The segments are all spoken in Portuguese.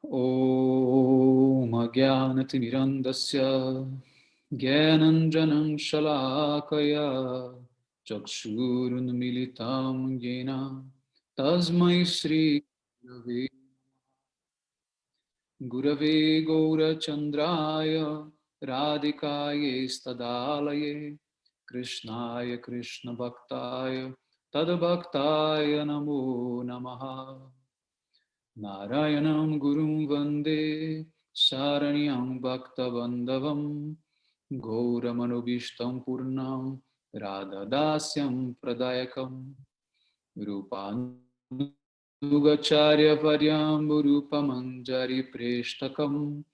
Om Ajnanatirmirandasya Jnananjanam Shalakaya Chakshurunmilitam Yena Tasmai Shri Gurave Gaurachandraya Radhikaye Stadalaye Krishnaya Krishna Bhaktaya Tadbhaktaya Namo Namaha Narayanam Gurum Vande Saranyam Bhaktavandavam Gauramanovistam Purnam Radhadasyam Pradayakam Rupanugacharya Varyam Rupamanjari Preshtakam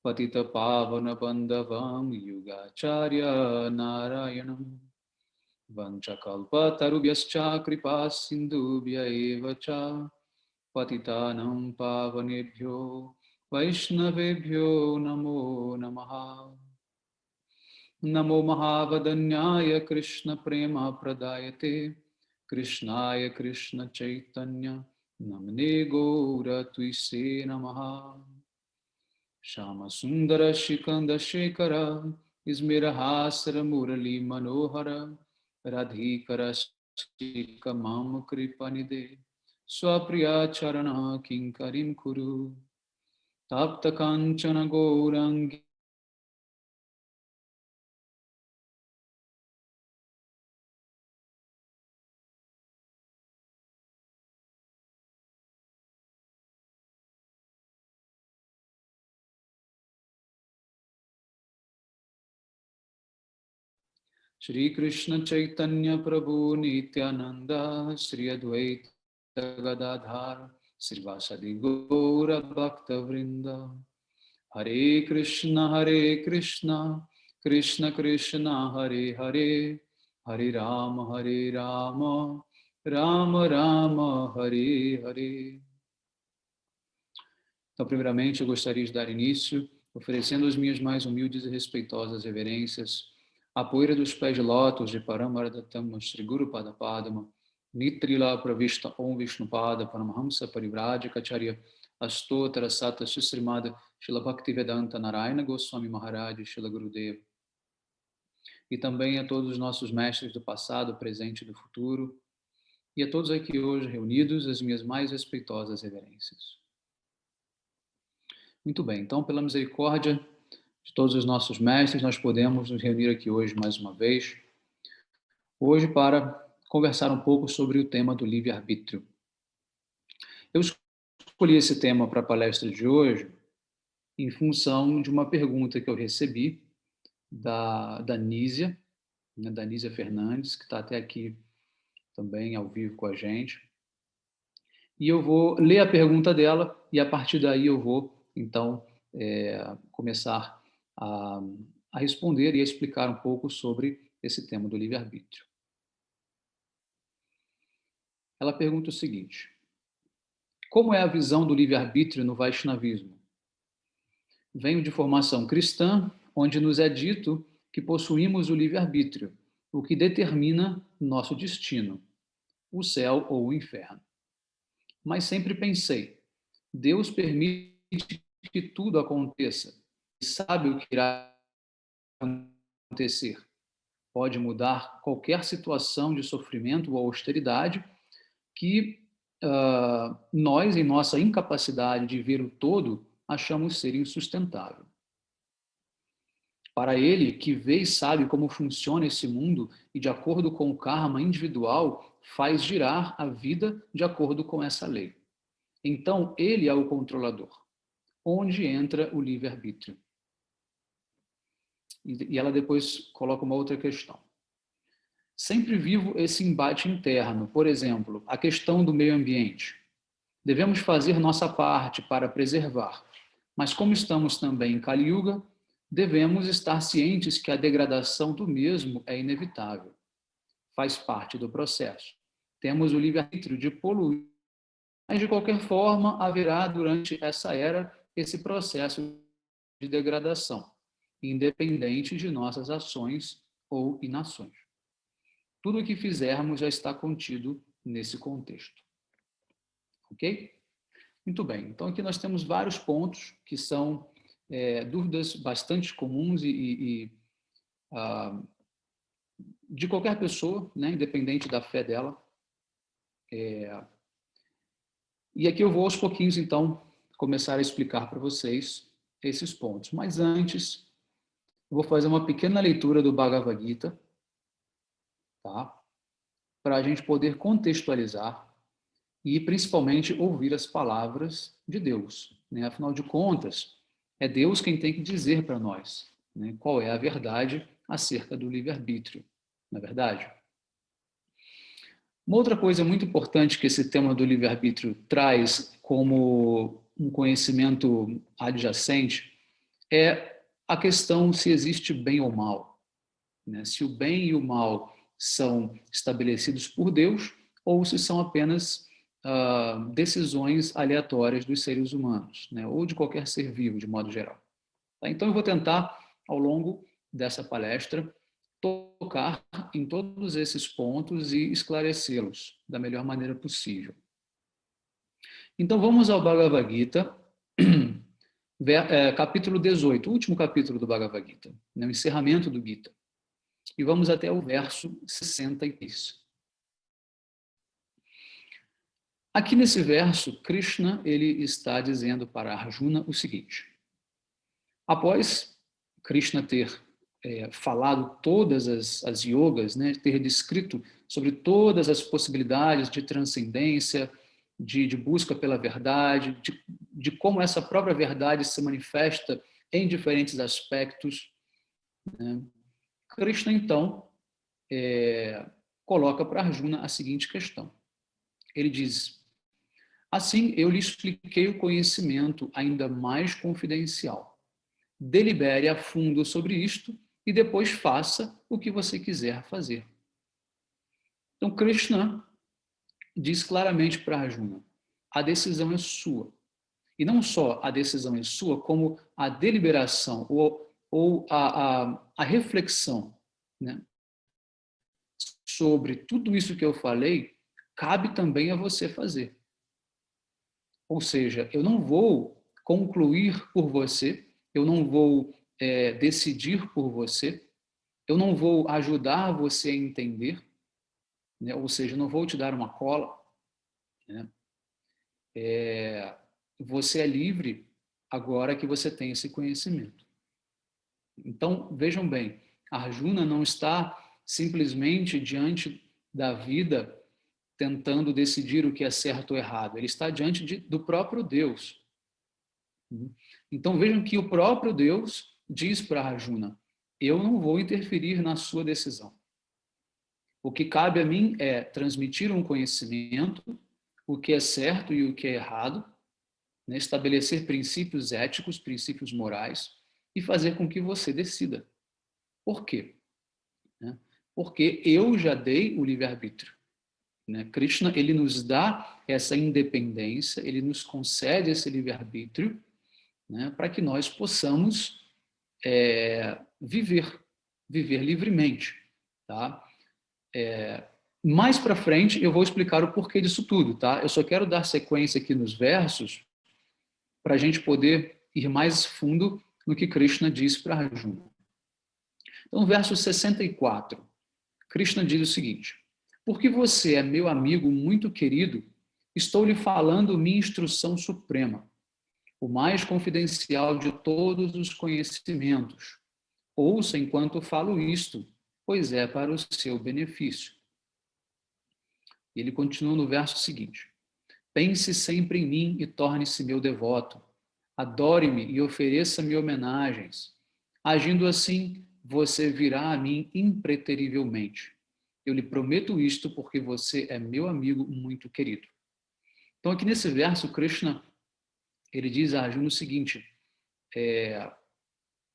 Patita Pavana Bandavam Yugacharya Narayanam Vanchakalpa Tarubhyascha Kripa Sindhubhya Evacha Patitanam Pavanebhyo Vaishnavebhyo Namo Namaha Namo Mahavadanyaya Krishna Prema Pradayate Krishnaya Krishna Chaitanya Namne Gaura Tuise Namaha Shama Sundara Shikanda Shekara Ismirahasara Murali Manohara Radhikara Shika Mam Kripanide Swapriya Charana Kinkarim Kuru Tapta Kanchana Gourangi Shri Krishna Chaitanya Prabhu Nityananda Shri Advaita Gadadhar Sri Vasadi Gaura Bhakta Vrinda Hare Krishna Krishna Krishna Hare Hare Hare Rama Rama Rama Hare Hare. Então, primeiramente, eu gostaria de dar início, oferecendo as minhas mais humildes e respeitosas reverências à poeira dos pés de lótus de Paramaradatama Shri Guru Pada Padma, Nitrila Pravishta Om Vishnupada Paramahamsa Parivrajacharya Astotra Sata Shisrimada Shila Bhaktivedanta Narayana Goswami Maharaj Shila Gurudeva. E também a todos os nossos mestres do passado, presente e do futuro, e a todos aqui hoje reunidos, as minhas mais respeitosas reverências. Muito bem, então, pela misericórdia de todos os nossos mestres, nós podemos nos reunir aqui hoje mais uma vez, hoje para conversar um pouco sobre o tema do livre-arbítrio. Eu escolhi esse tema para a palestra de hoje em função de uma pergunta que eu recebi da Nísia, da Nísia Fernandes, que está até aqui também ao vivo com a gente. E eu vou ler a pergunta dela e a partir daí eu vou, então, começar a responder e a explicar um pouco sobre esse tema do livre-arbítrio. Ela pergunta o seguinte: como é a visão do livre-arbítrio no Vaishnavismo? Venho de formação cristã, onde nos é dito que possuímos o livre-arbítrio, o que determina nosso destino, o céu ou o inferno. Mas sempre pensei, Deus permite que tudo aconteça e sabe o que irá acontecer. Pode mudar qualquer situação de sofrimento ou austeridade que nós, em nossa incapacidade de ver o todo, achamos ser insustentável. Para ele, que vê e sabe como funciona esse mundo e, de acordo com o karma individual, faz girar a vida de acordo com essa lei. Então, ele é o controlador. Onde entra o livre-arbítrio? E ela depois coloca uma outra questão. Sempre vivo esse embate interno, por exemplo, a questão do meio ambiente. Devemos fazer nossa parte para preservar, mas como estamos também em Kali Yuga, devemos estar cientes que a degradação do mesmo é inevitável. Faz parte do processo. Temos o livre-arbítrio de poluir, mas de qualquer forma haverá durante essa era esse processo de degradação, independente de nossas ações ou inações. Tudo o que fizermos já está contido nesse contexto. Ok? Muito bem, então aqui nós temos vários pontos que são dúvidas bastante comuns de qualquer pessoa, né, independente da fé dela. E aqui eu vou aos pouquinhos, então, começar a explicar para vocês esses pontos. Mas antes, eu vou fazer uma pequena leitura do Bhagavad Gita, tá? Para a gente poder contextualizar e, principalmente, ouvir as palavras de Deus, né? Afinal de contas, é Deus quem tem que dizer para nós, né, qual é a verdade acerca do livre-arbítrio, não é verdade? Uma outra coisa muito importante que esse tema do livre-arbítrio traz como um conhecimento adjacente é a questão se existe bem ou mal, né? Se o bem e o mal são estabelecidos por Deus ou se são apenas decisões aleatórias dos seres humanos, né? Ou de qualquer ser vivo, de modo geral. Tá? Então, eu vou tentar, ao longo dessa palestra, tocar em todos esses pontos e esclarecê-los da melhor maneira possível. Então, vamos ao Bhagavad Gita, capítulo 18, o último capítulo do Bhagavad Gita, né, o encerramento do Gita. E vamos até o verso 63. Aqui nesse verso, Krishna ele está dizendo para Arjuna o seguinte: após Krishna ter falado todas as yogas, né, ter descrito sobre todas as possibilidades de transcendência, de busca pela verdade, de como essa própria verdade se manifesta em diferentes aspectos, né, Krishna, então, coloca para Arjuna a seguinte questão. Ele diz: assim, eu lhe expliquei o conhecimento ainda mais confidencial. Delibere a fundo sobre isto e depois faça o que você quiser fazer. Então, Krishna diz claramente para Arjuna: a decisão é sua. E não só a decisão é sua, como a deliberação ou a reflexão, né, sobre tudo isso que eu falei, cabe também a você fazer. Ou seja, eu não vou concluir por você, eu não vou decidir por você, eu não vou ajudar você a entender, né? Ou seja, eu não vou te dar uma cola, né? Você é livre agora que você tem esse conhecimento. Então, vejam bem, Arjuna não está simplesmente diante da vida tentando decidir o que é certo ou errado, ele está diante do próprio Deus. Então, vejam que o próprio Deus diz para Arjuna: eu não vou interferir na sua decisão. O que cabe a mim é transmitir um conhecimento, o que é certo e o que é errado, né? Estabelecer princípios éticos, princípios morais e fazer com que você decida. Por quê? Porque eu já dei o livre-arbítrio. Né? Krishna, ele nos dá essa independência, ele nos concede esse livre-arbítrio, né, para que nós possamos viver livremente. Tá? Mais para frente eu vou explicar o porquê disso tudo. Tá? Eu só quero dar sequência aqui nos versos para a gente poder ir mais fundo no que Krishna diz para Arjuna. Então, verso 64, Krishna diz o seguinte: porque você é meu amigo muito querido, estou lhe falando minha instrução suprema, o mais confidencial de todos os conhecimentos. Ouça enquanto falo isto, pois é para o seu benefício. Ele continua no verso seguinte: pense sempre em mim e torne-se meu devoto. Adore-me e ofereça-me homenagens. Agindo assim, você virá a mim impreterivelmente. Eu lhe prometo isto porque você é meu amigo muito querido. Então, aqui nesse verso, Krishna, ele diz a Arjuna o seguinte: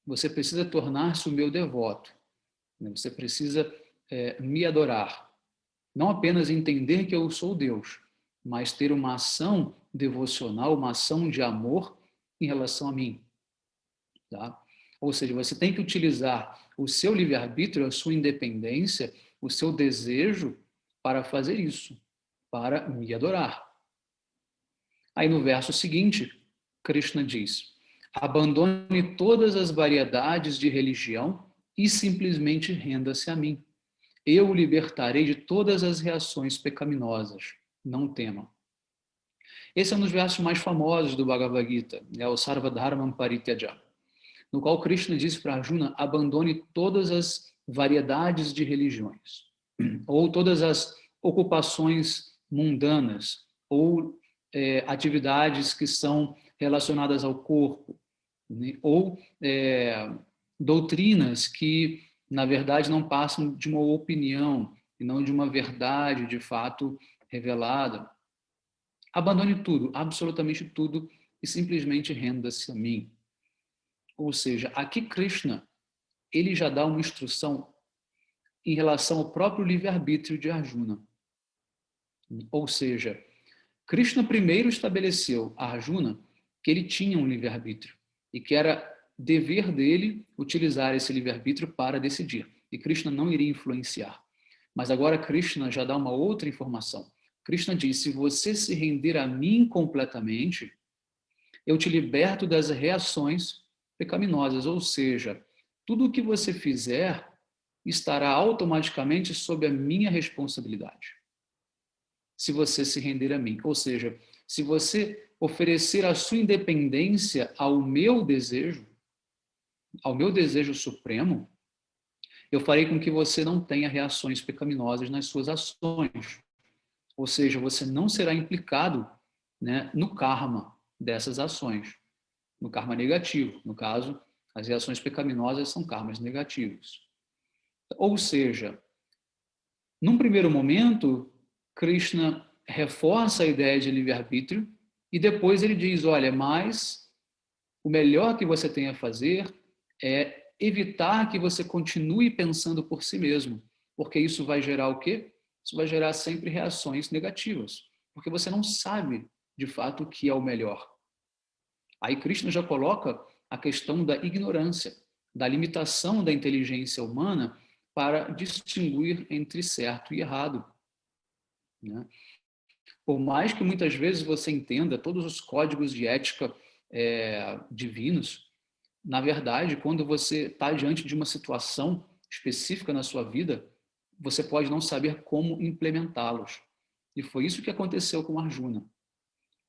você precisa tornar-se o meu devoto. Você precisa me adorar. Não apenas entender que eu sou Deus, mas ter uma ação devocional, uma ação de amor em relação a mim. Tá? Ou seja, você tem que utilizar o seu livre-arbítrio, a sua independência, o seu desejo para fazer isso, para me adorar. Aí no verso seguinte, Krishna diz: abandone todas as variedades de religião e simplesmente renda-se a mim. Eu o libertarei de todas as reações pecaminosas. Não tema. Esse é um dos versos mais famosos do Bhagavad Gita, é o Sarvadharmam Parityaja, no qual Krishna diz para Arjuna: abandone todas as variedades de religiões, ou todas as ocupações mundanas, ou atividades que são relacionadas ao corpo, né? Ou doutrinas que, na verdade, não passam de uma opinião e não de uma verdade de fato revelada. Abandone tudo, absolutamente tudo, e simplesmente renda-se a mim. Ou seja, aqui Krishna, ele já dá uma instrução em relação ao próprio livre-arbítrio de Arjuna. Ou seja, Krishna primeiro estabeleceu a Arjuna que ele tinha um livre-arbítrio e que era dever dele utilizar esse livre-arbítrio para decidir. E Krishna não iria influenciar. Mas agora Krishna já dá uma outra informação. Krishna diz: se você se render a mim completamente, eu te liberto das reações pecaminosas. Ou seja, tudo o que você fizer estará automaticamente sob a minha responsabilidade. Se você se render a mim. Ou seja, se você oferecer a sua independência ao meu desejo supremo, eu farei com que você não tenha reações pecaminosas nas suas ações. Ou seja, você não será implicado, né, no karma dessas ações, no karma negativo. No caso, as reações pecaminosas são karmas negativos. Ou seja, num primeiro momento, Krishna reforça a ideia de livre-arbítrio e depois ele diz: olha, mas o melhor que você tem a fazer é evitar que você continue pensando por si mesmo, porque isso vai gerar o quê? Isso vai gerar sempre reações negativas, porque você não sabe de fato o que é o melhor. Aí Krishna já coloca a questão da ignorância, da limitação da inteligência humana para distinguir entre certo e errado, né? Por mais que muitas vezes você entenda todos os códigos de ética divinos, na verdade, quando você está diante de uma situação específica na sua vida, você pode não saber como implementá-los. E foi isso que aconteceu com Arjuna.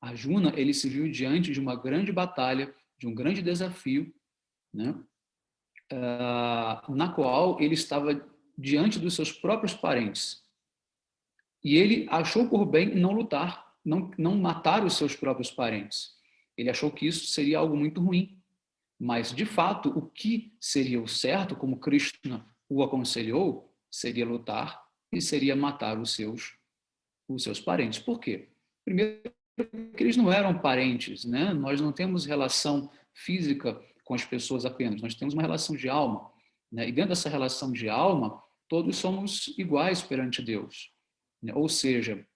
Arjuna, ele se viu diante de uma grande batalha, de um grande desafio, né? Na qual ele estava diante dos seus próprios parentes. E ele achou por bem não lutar, não matar os seus próprios parentes. Ele achou que isso seria algo muito ruim. Mas, de fato, o que seria o certo, como Krishna o aconselhou, seria lutar e seria matar os seus parentes. Por quê? Primeiro, porque eles não eram parentes, né? Nós não temos relação física com as pessoas apenas, nós temos uma relação de alma, né? E dentro dessa relação de alma, todos somos iguais perante Deus, né? Ou seja,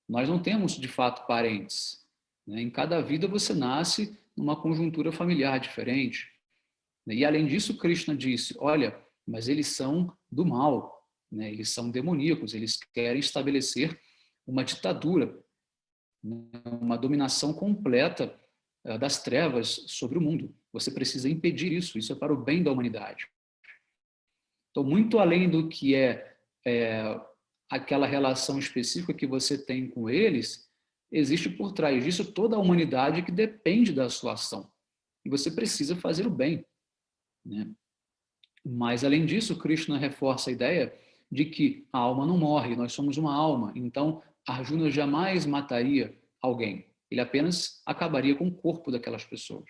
nós não temos de fato parentes, né? Em cada vida você nasce numa conjuntura familiar diferente, né? E além disso, Krishna disse: olha, mas eles são do mal, né? Eles são demoníacos, eles querem estabelecer uma ditadura, uma dominação completa das trevas sobre o mundo. Você precisa impedir isso, isso é para o bem da humanidade. Então, muito além do que aquela relação específica que você tem com eles, existe por trás disso toda a humanidade que depende da sua ação. E você precisa fazer o bem, né? Mas, além disso, Krishna reforça a ideia de que a alma não morre, nós somos uma alma. Então, Arjuna jamais mataria alguém. Ele apenas acabaria com o corpo daquelas pessoas,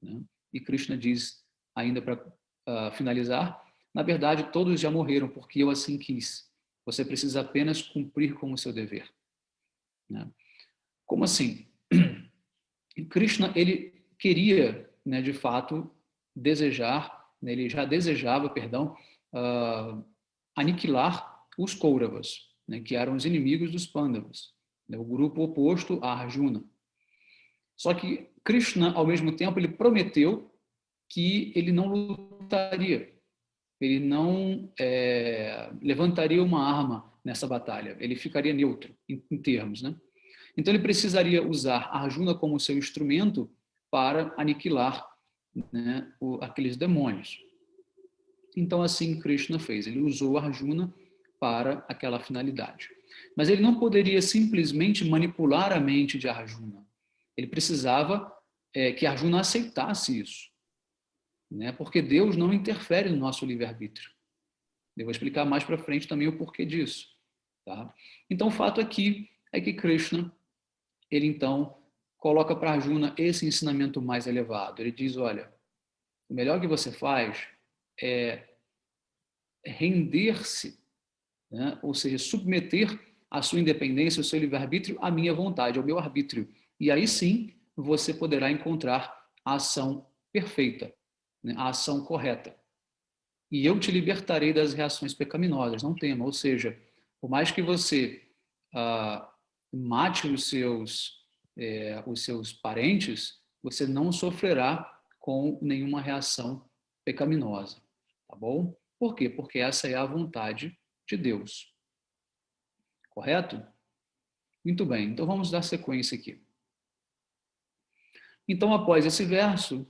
né? E Krishna diz, ainda para finalizar, na verdade, todos já morreram porque eu assim quis. Você precisa apenas cumprir com o seu dever, né? Como assim? Krishna, ele queria, né, de fato, ele já desejava, perdão, aniquilar os Kauravas, né, que eram os inimigos dos Pandavas, né, o grupo oposto a Arjuna. Só que Krishna, ao mesmo tempo, ele prometeu que ele não lutaria, ele não levantaria uma arma nessa batalha, ele ficaria neutro em termos, né? Então ele precisaria usar Arjuna como seu instrumento para aniquilar, né, aqueles demônios. Então assim Krishna fez, ele usou Arjuna para aquela finalidade. Mas ele não poderia simplesmente manipular a mente de Arjuna. Ele precisava que Arjuna aceitasse isso, né? Porque Deus não interfere no nosso livre-arbítrio. Eu vou explicar mais para frente também o porquê disso. Tá? Então, o fato aqui é que Krishna, ele então coloca para Arjuna esse ensinamento mais elevado. Ele diz, olha, o melhor que você faz é render-se, né? Ou seja, submeter a sua independência, o seu livre-arbítrio à minha vontade, ao meu arbítrio. E aí sim, você poderá encontrar a ação perfeita, né? A ação correta. E eu te libertarei das reações pecaminosas, não tema. Ou seja, por mais que você mate os seus parentes, você não sofrerá com nenhuma reação pecaminosa, tá bom? Por quê? Porque essa é a vontade de Deus. Correto? Muito bem, então vamos dar sequência aqui. Então, após esse verso,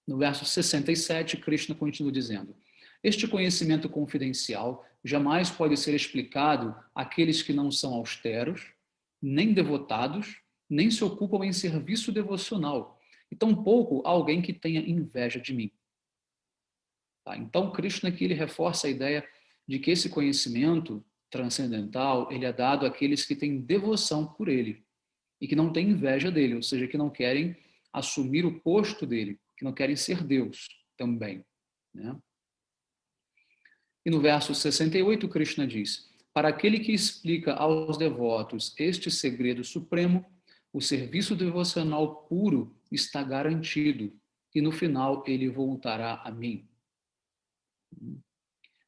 no verso 67, Krishna continua dizendo: este conhecimento confidencial jamais pode ser explicado àqueles que não são austeros, nem devotados, nem se ocupam em serviço devocional, e tampouco a alguém que tenha inveja de mim. Tá? Então, Krishna aqui ele reforça a ideia de que esse conhecimento transcendental ele é dado àqueles que têm devoção por ele e que não têm inveja dele, ou seja, que não querem assumir o posto dele, que não querem ser Deus também, né? E no verso 68, Krishna diz: para aquele que explica aos devotos este segredo supremo, o serviço devocional puro está garantido, e no final ele voltará a mim.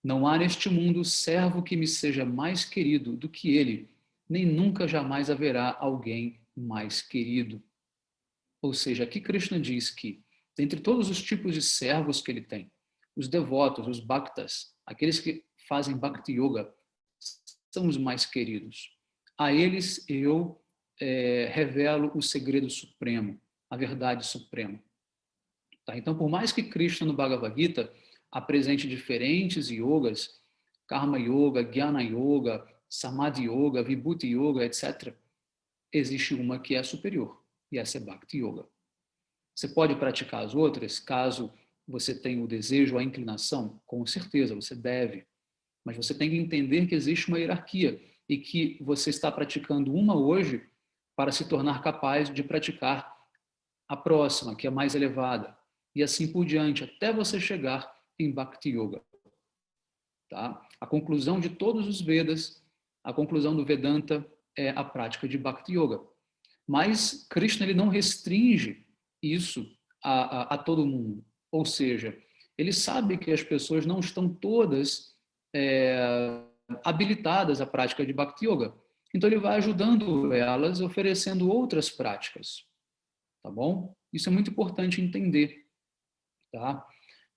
Não há neste mundo servo que me seja mais querido do que ele, nem nunca jamais haverá alguém mais querido. Ou seja, aqui Krishna diz que, dentre todos os tipos de servos que ele tem, os devotos, os bhaktas, aqueles que fazem bhakti yoga, são os mais queridos. A eles eu revelo o segredo supremo, a verdade suprema. Tá? Então, por mais que Krishna no Bhagavad Gita apresente diferentes yogas, Karma Yoga, Jnana Yoga, Samadhi Yoga, Vibhuti Yoga, etc., existe uma que é superior, e essa é Bhakti Yoga. Você pode praticar as outras, caso você tenha o desejo, a inclinação, com certeza, você deve. Mas você tem que entender que existe uma hierarquia e que você está praticando uma hoje para se tornar capaz de praticar a próxima, que é mais elevada. E assim por diante, até você chegar em Bhakti Yoga. Tá? A conclusão de todos os Vedas, a conclusão do Vedanta é a prática de Bhakti Yoga. Mas Krishna ele não restringe isso a todo mundo. Ou seja, ele sabe que as pessoas não estão todas habilitadas à prática de Bhakti Yoga. Então ele vai ajudando elas, oferecendo outras práticas. Tá bom? Isso é muito importante entender. Tá?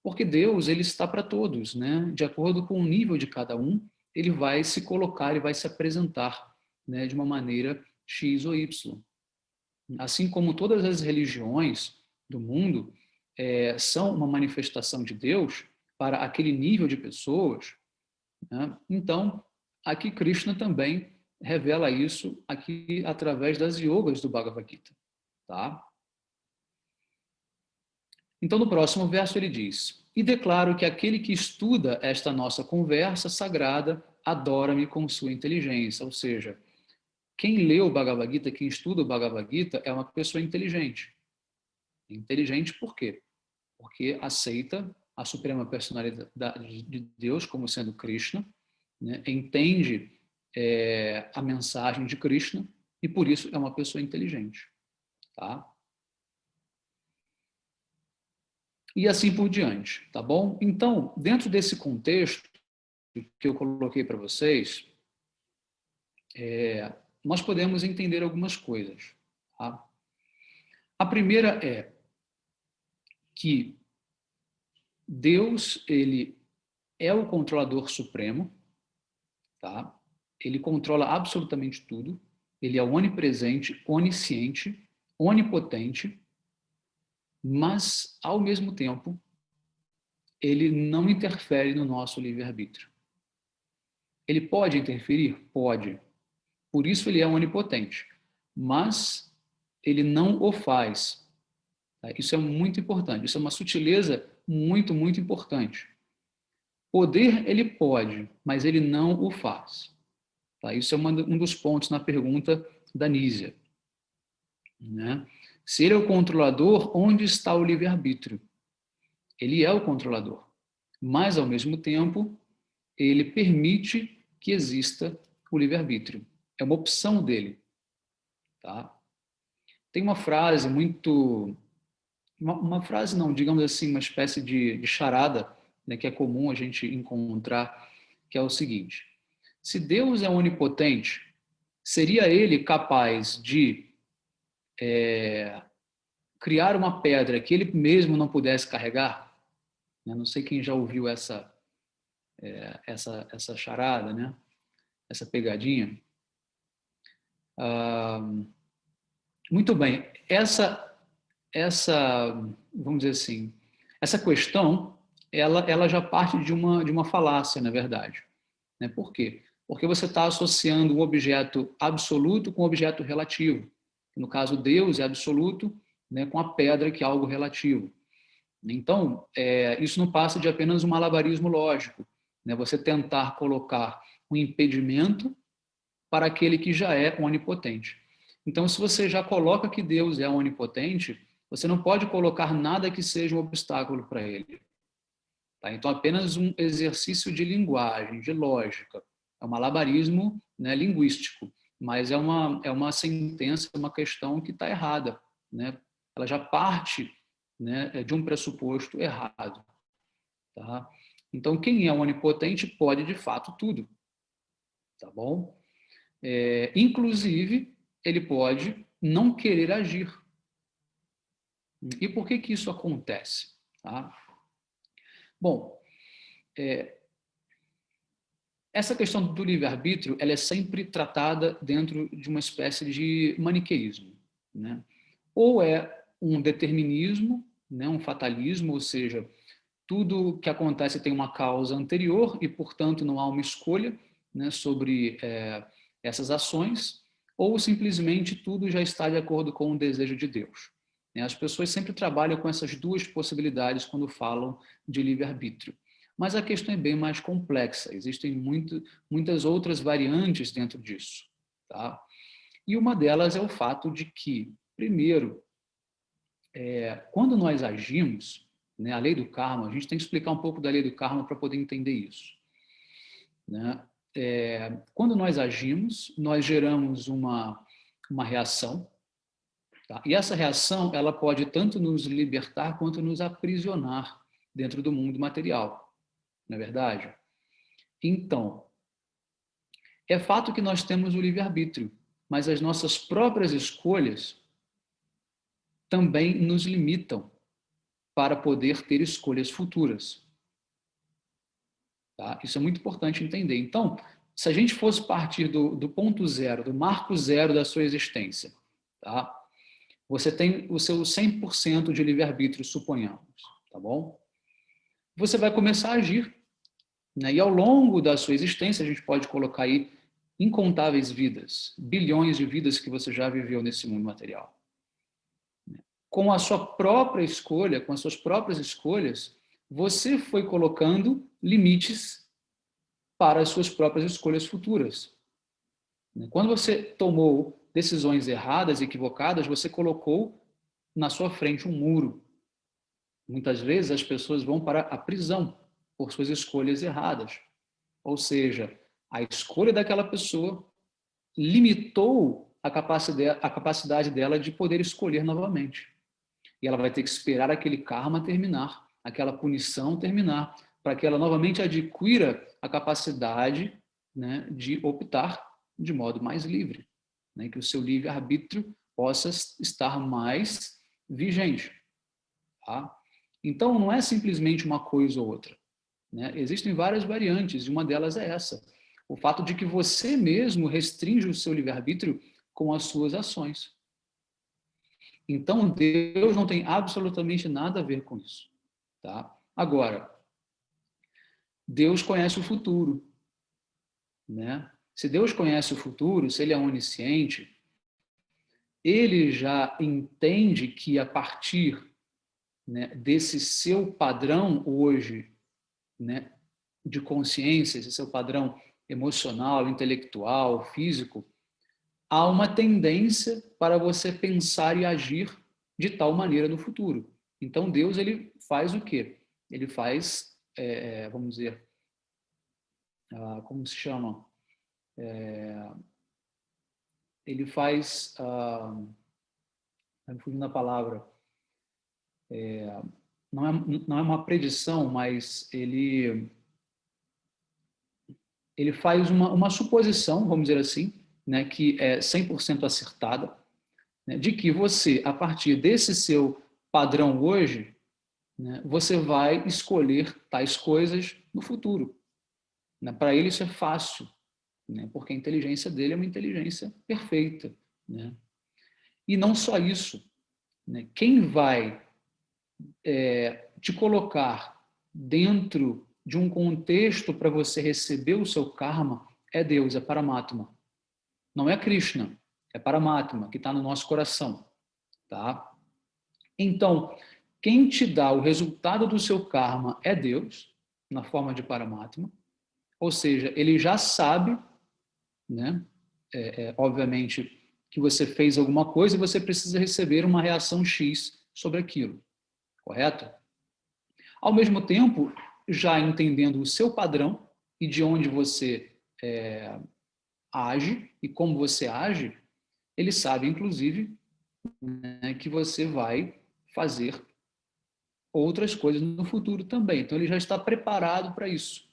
Porque Deus ele está para todos, né? De acordo com o nível de cada um, ele vai se colocar, ele vai se apresentar, né? De uma maneira X ou Y. Assim como todas as religiões do mundo são uma manifestação de Deus para aquele nível de pessoas, né? Então, aqui Krishna também revela isso aqui através das yogas do Bhagavad Gita. Tá? Então, no próximo verso ele diz: e declaro que aquele que estuda esta nossa conversa sagrada adora-me com sua inteligência. Ou seja, quem lê o Bhagavad Gita, quem estuda o Bhagavad Gita, é uma pessoa inteligente. Inteligente por quê? Porque aceita a suprema personalidade de Deus como sendo Krishna, né? Entende a mensagem de Krishna e por isso é uma pessoa inteligente. Tá? E assim por diante, tá bom? Então, dentro desse contexto que eu coloquei para vocês, nós podemos entender algumas coisas. Tá? A primeira é que Deus, ele é o controlador supremo, tá? Ele controla absolutamente tudo, ele é onipresente, onisciente, onipotente, mas, ao mesmo tempo, ele não interfere no nosso livre-arbítrio. Ele pode interferir? Pode. Por isso ele é onipotente. Mas ele não o faz. Tá? Isso é muito importante. Isso é uma sutileza muito, muito importante. Poder ele pode, mas ele não o faz. Tá? Isso é um dos pontos na pergunta da Nísia. Né? Se ele é o controlador, onde está o livre-arbítrio? Ele é o controlador. Mas, ao mesmo tempo, ele permite que exista o livre-arbítrio. É uma opção dele. Tá? Tem uma frase muito... Uma frase não, digamos assim, uma espécie de charada, né, que é comum a gente encontrar, que é o seguinte: se Deus é onipotente, seria ele capaz de criar uma pedra que ele mesmo não pudesse carregar? Eu não sei quem já ouviu essa charada, né? Essa pegadinha. Muito bem, vamos dizer assim, essa questão, ela já parte de uma falácia, na verdade. Né? Por quê? Porque você está associando um objeto absoluto com um objeto relativo. No caso, Deus é absoluto, né, com a pedra, que é algo relativo. Então, isso não passa de apenas um malabarismo lógico, né? Você tentar colocar um impedimento para aquele que já é onipotente. Então, se você já coloca que Deus é onipotente, você não pode colocar nada que seja um obstáculo para ele. Tá? Então, apenas um exercício de linguagem, de lógica. É um malabarismo, né, linguístico, mas é uma sentença, uma questão que está errada. Né? Ela já parte, né, de um pressuposto errado. Tá? Então, quem é onipotente pode, de fato, tudo. Tá bom? Inclusive, ele pode não querer agir. E por que isso acontece? Tá? Bom, essa questão do livre-arbítrio, ela é sempre tratada dentro de uma espécie de maniqueísmo. Né? Ou é um determinismo, né, um fatalismo, ou seja, tudo que acontece tem uma causa anterior e, portanto, não há uma escolha, né, sobre essas ações, ou simplesmente tudo já está de acordo com o desejo de Deus. As pessoas sempre trabalham com essas duas possibilidades quando falam de livre-arbítrio. Mas a questão é bem mais complexa, existem muitas outras variantes dentro disso. Tá? E uma delas é o fato de que, primeiro, quando nós agimos, né, a lei do karma, a gente tem que explicar um pouco da lei do karma para poder entender isso. Né? Quando nós agimos, nós geramos uma reação, tá? E essa reação ela pode tanto nos libertar quanto nos aprisionar dentro do mundo material, não é verdade? Então, é fato que nós temos o livre-arbítrio, mas as nossas próprias escolhas também nos limitam para poder ter escolhas futuras. Tá? Isso é muito importante entender. Então, se a gente fosse partir do ponto zero, do marco zero da sua existência, tá? Você tem o seu 100% de livre-arbítrio, suponhamos, tá bom? Você vai começar a agir, né? E ao longo da sua existência, a gente pode colocar aí incontáveis vidas, bilhões de vidas que você já viveu nesse mundo material. Com a sua própria escolha, com as suas próprias escolhas, você foi colocando limites para as suas próprias escolhas futuras. Quando você tomou decisões erradas, equivocadas, você colocou na sua frente um muro. Muitas vezes as pessoas vão para a prisão por suas escolhas erradas. Ou seja, a escolha daquela pessoa limitou a capacidade dela de poder escolher novamente. E ela vai ter que esperar aquele karma terminar, aquela punição terminar, para que ela novamente adquira a capacidade, né, de optar de modo mais livre, né, que o seu livre-arbítrio possa estar mais vigente. Tá? Então, não é simplesmente uma coisa ou outra. Né? Existem várias variantes, e uma delas é essa. O fato de que você mesmo restringe o seu livre-arbítrio com as suas ações. Então, Deus não tem absolutamente nada a ver com isso. Tá? Agora, Deus conhece o futuro. Né? Se Deus conhece o futuro, se ele é onisciente, ele já entende que a partir, né, desse seu padrão hoje, né, de consciência, esse seu padrão emocional, intelectual, físico, há uma tendência para você pensar e agir de tal maneira no futuro. Então, Deus, ele faz o quê? Ele faz, vamos dizer, como se chama? Ele faz, me fugindo a palavra, não é uma predição, mas ele faz uma suposição, vamos dizer assim, né, que é 100% acertada, né, de que você, a partir desse seu padrão hoje, né, você vai escolher tais coisas no futuro. Né? Para ele isso é fácil, né, porque a inteligência dele é uma inteligência perfeita. Né? E não só isso. Né? Quem vai te colocar dentro de um contexto para você receber o seu karma é Deus, é Paramatma. Não é Krishna, é Paramatma, que está no nosso coração. Tá? Então, quem te dá o resultado do seu karma é Deus, na forma de Paramatma, ou seja, ele já sabe, né, obviamente, que você fez alguma coisa e você precisa receber uma reação X sobre aquilo, correto? Ao mesmo tempo, já entendendo o seu padrão e de onde você age e como você age, ele sabe, inclusive, né, que você vai fazer outras coisas no futuro também. Então, ele já está preparado para isso.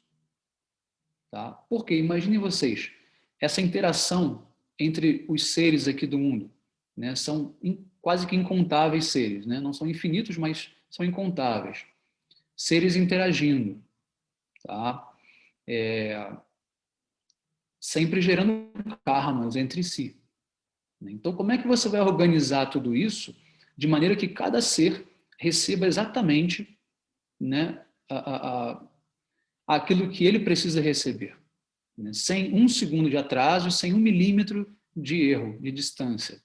Tá? Porque, imaginem vocês, essa interação entre os seres aqui do mundo, né, são quase que incontáveis seres, né? Não são infinitos, mas são incontáveis. Seres interagindo, tá? Sempre gerando karmas entre si. Então, como é que você vai organizar tudo isso de maneira que cada ser receba exatamente, né, aquilo que ele precisa receber, né, sem um segundo de atraso, sem um milímetro de erro, de distância.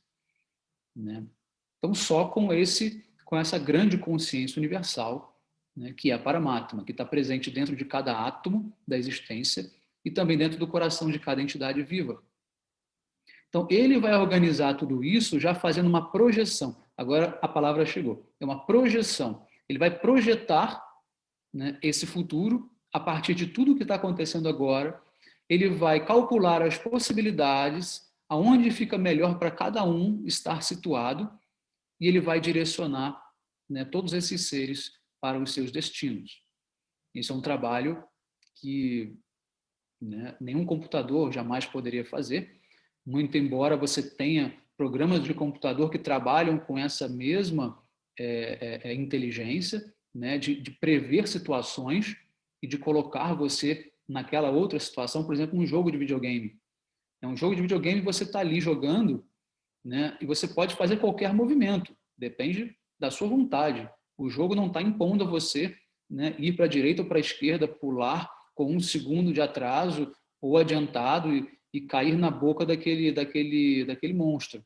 Né? Então, só com essa grande consciência universal, né, que é a Paramatma, que está presente dentro de cada átomo da existência e também dentro do coração de cada entidade viva. Então, ele vai organizar tudo isso já fazendo uma projeção. Agora a palavra chegou. É uma projeção. Ele vai projetar, né, esse futuro a partir de tudo que está acontecendo agora. Ele vai calcular as possibilidades, aonde fica melhor para cada um estar situado, e ele vai direcionar, né, todos esses seres para os seus destinos. Isso é um trabalho que, né, nenhum computador jamais poderia fazer, muito embora você tenha programas de computador que trabalham com essa mesma inteligência, né, de prever situações e de colocar você naquela outra situação, por exemplo, um jogo de videogame. É um jogo de videogame, você está ali jogando, né, e você pode fazer qualquer movimento, depende da sua vontade. O jogo não está impondo a você, né, ir para a direita ou para a esquerda, pular com um segundo de atraso ou adiantado e cair na boca daquele monstro.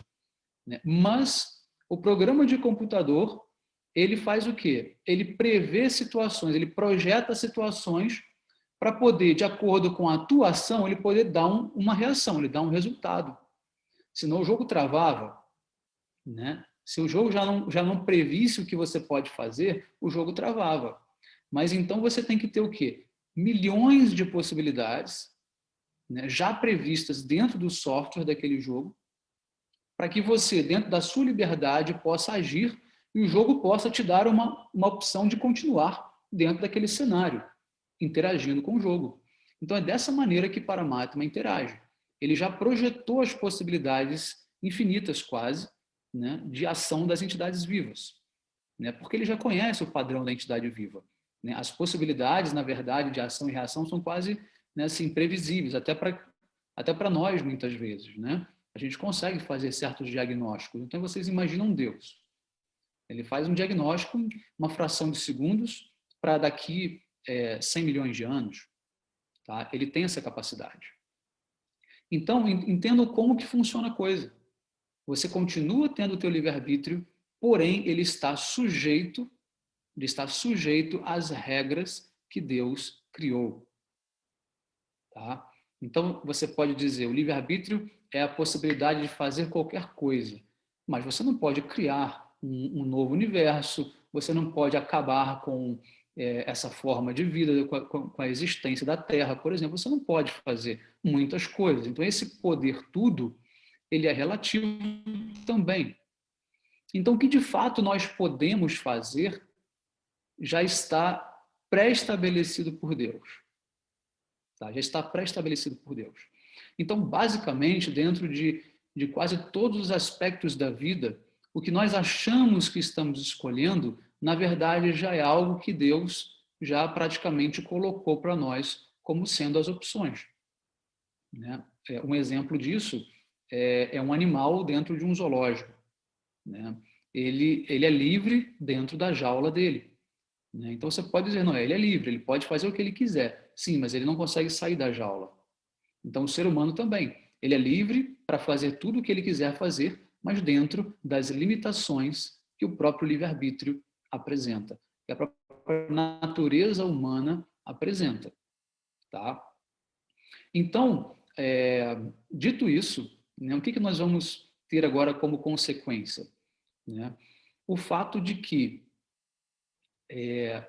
Né? Mas o programa de computador, ele faz o quê? Ele prevê situações, ele projeta situações para poder, de acordo com a atuação, ele poder dar uma reação, ele dá um resultado. Senão o jogo travava. Né? Se o jogo já não previsse o que você pode fazer, o jogo travava. Mas então você tem que ter o quê? Milhões de possibilidades, né, já previstas dentro do software daquele jogo, para que você, dentro da sua liberdade, possa agir e o jogo possa te dar uma opção de continuar dentro daquele cenário, interagindo com o jogo. Então é dessa maneira que Paramatma interage. Ele já projetou as possibilidades infinitas quase, né, de ação das entidades vivas, né, porque ele já conhece o padrão da entidade viva. Né? As possibilidades, na verdade, de ação e reação são quase, né, assim, previsíveis, até para nós, muitas vezes. Né? A gente consegue fazer certos diagnósticos. Então, vocês imaginam Deus. Ele faz um diagnóstico em uma fração de segundos para daqui 100 milhões de anos. Tá? Ele tem essa capacidade. Então, entendam como que funciona a coisa. Você continua tendo o teu livre-arbítrio, porém, ele está sujeito às regras que Deus criou. Tá? Então, você pode dizer, o livre-arbítrio é a possibilidade de fazer qualquer coisa, mas você não pode criar um novo universo, você não pode acabar com essa forma de vida, com a existência da Terra, por exemplo, você não pode fazer muitas coisas. Então, esse poder tudo, ele é relativo também. Então, o que de fato nós podemos fazer já está pré-estabelecido por Deus. Tá? Já está pré-estabelecido por Deus. Então, basicamente, dentro de quase todos os aspectos da vida, o que nós achamos que estamos escolhendo, na verdade, já é algo que Deus já praticamente colocou para nós como sendo as opções. Né? Um exemplo disso é um animal dentro de um zoológico. Né? Ele é livre dentro da jaula dele. Né? Então, você pode dizer, não, ele é livre, ele pode fazer o que ele quiser. Sim, mas ele não consegue sair da jaula. Então, o ser humano também. Ele é livre para fazer tudo o que ele quiser fazer, mas dentro das limitações que o próprio livre-arbítrio apresenta, que a própria natureza humana apresenta. Tá? Então, dito isso, né, o que nós vamos ter agora como consequência? Né? O fato de que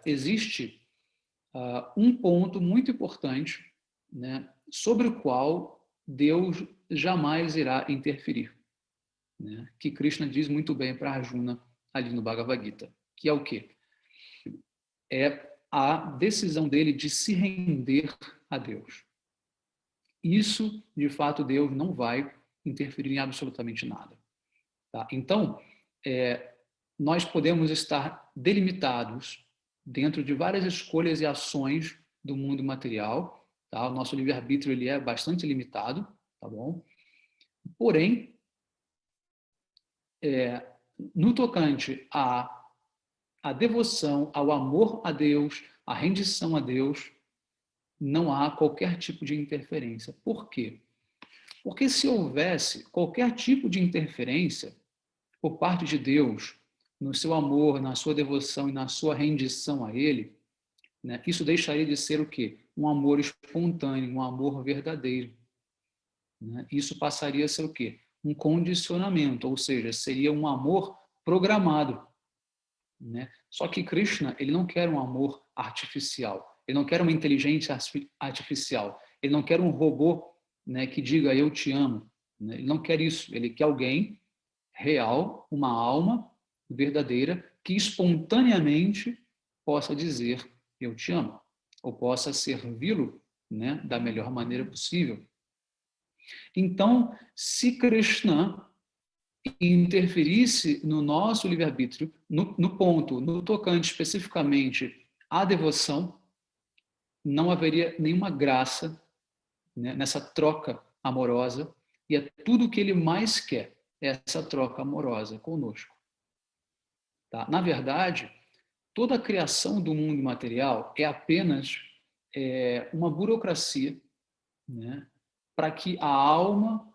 existe um ponto muito importante, né, sobre o qual Deus jamais irá interferir, né, que Krishna diz muito bem para Arjuna ali no Bhagavad Gita, que é o quê? É a decisão dele de se render a Deus. Isso, de fato, Deus não vai interferir em absolutamente nada. Tá? Então, nós podemos estar delimitados dentro de várias escolhas e ações do mundo material. Tá? O nosso livre-arbítrio ele é bastante limitado, tá bom? Porém, no tocante à devoção, ao amor a Deus, à rendição a Deus, não há qualquer tipo de interferência. Por quê? Porque se houvesse qualquer tipo de interferência por parte de Deus no seu amor, na sua devoção e na sua rendição a Ele, né, isso deixaria de ser o quê? Um amor espontâneo, um amor verdadeiro. Né? Isso passaria a ser o quê? Um condicionamento, ou seja, seria um amor programado. Né? Só que Krishna, ele não quer um amor artificial, ele não quer uma inteligência artificial, ele não quer um robô, né, que diga eu te amo. Né? Ele não quer isso, ele quer alguém real, uma alma verdadeira que espontaneamente possa dizer eu te amo, ou possa servi-lo, né, da melhor maneira possível. Então, se Krishna interferisse no nosso livre-arbítrio, no tocante especificamente à devoção, não haveria nenhuma graça, né, nessa troca amorosa, e é tudo o que ele mais quer, é essa troca amorosa conosco. Tá? Na verdade, toda a criação do mundo material é apenas uma burocracia, né, para que a alma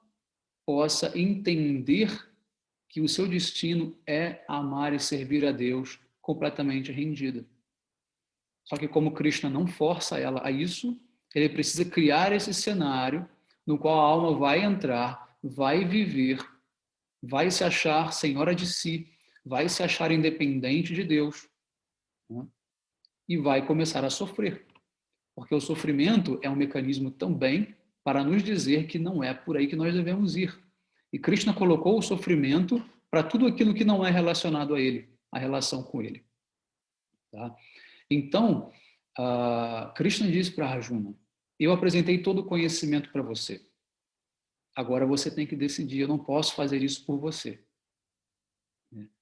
possa entender que o seu destino é amar e servir a Deus completamente rendida. Só que como Krishna não força ela a isso, ele precisa criar esse cenário no qual a alma vai entrar, vai viver, vai se achar senhora de si, vai se achar independente de Deus, né? E vai começar a sofrer. Porque o sofrimento é um mecanismo também para nos dizer que não é por aí que nós devemos ir. E Krishna colocou o sofrimento para tudo aquilo que não é relacionado a ele, a relação com ele. Tá? Então, Krishna disse para Arjuna, eu apresentei todo o conhecimento para você. Agora você tem que decidir, eu não posso fazer isso por você.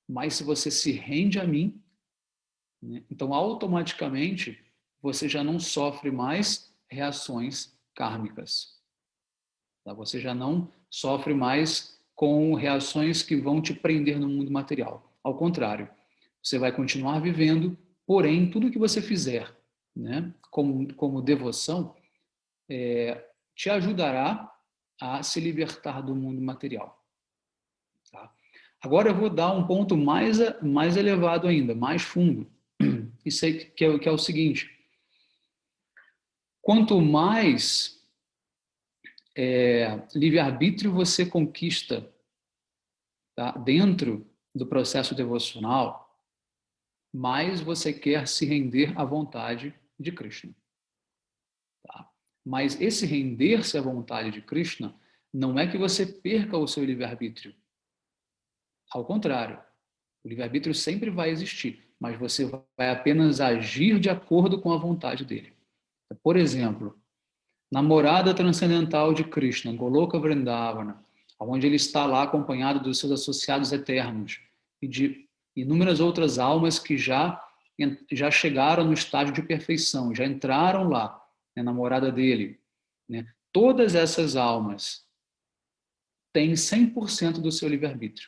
Mas se você se rende a mim, então automaticamente você já não sofre mais reações kármicas. Tá? Você já não sofre mais com reações que vão te prender no mundo material. Ao contrário, você vai continuar vivendo, porém, tudo que você fizer, né, como devoção, te ajudará a se libertar do mundo material. Tá? Agora eu vou dar um ponto mais elevado ainda, mais fundo. Isso aí que é o seguinte: quanto mais livre-arbítrio você conquista, tá, dentro do processo devocional, mais você quer se render à vontade de Krishna. Tá? Mas esse render-se à vontade de Krishna não é que você perca o seu livre-arbítrio. Ao contrário, o livre-arbítrio sempre vai existir, mas você vai apenas agir de acordo com a vontade dele. Por exemplo, na morada transcendental de Krishna, Goloka Vrindavana, onde ele está lá acompanhado dos seus associados eternos e de inúmeras outras almas que já chegaram no estágio de perfeição, já entraram lá, né, na morada dele. Né? Todas essas almas têm 100% do seu livre-arbítrio.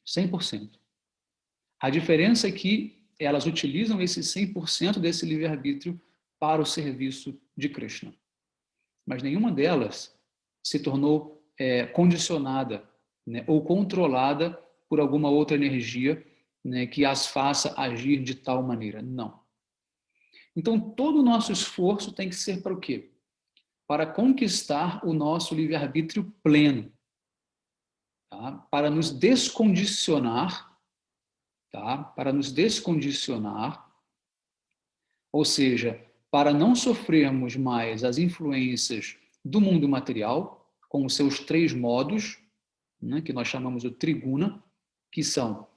100%. A diferença é que elas utilizam esse 100% desse livre-arbítrio para o serviço de Krishna. Mas nenhuma delas se tornou condicionada, né, ou controlada por alguma outra energia, né, que as faça agir de tal maneira. Não. Então, todo o nosso esforço tem que ser para o quê? Para conquistar o nosso livre-arbítrio pleno. Tá? Para nos descondicionar, tá? Para nos descondicionar, ou seja, para não sofrermos mais as influências do mundo material, com os seus 3 modos, né, que nós chamamos de triguna, que são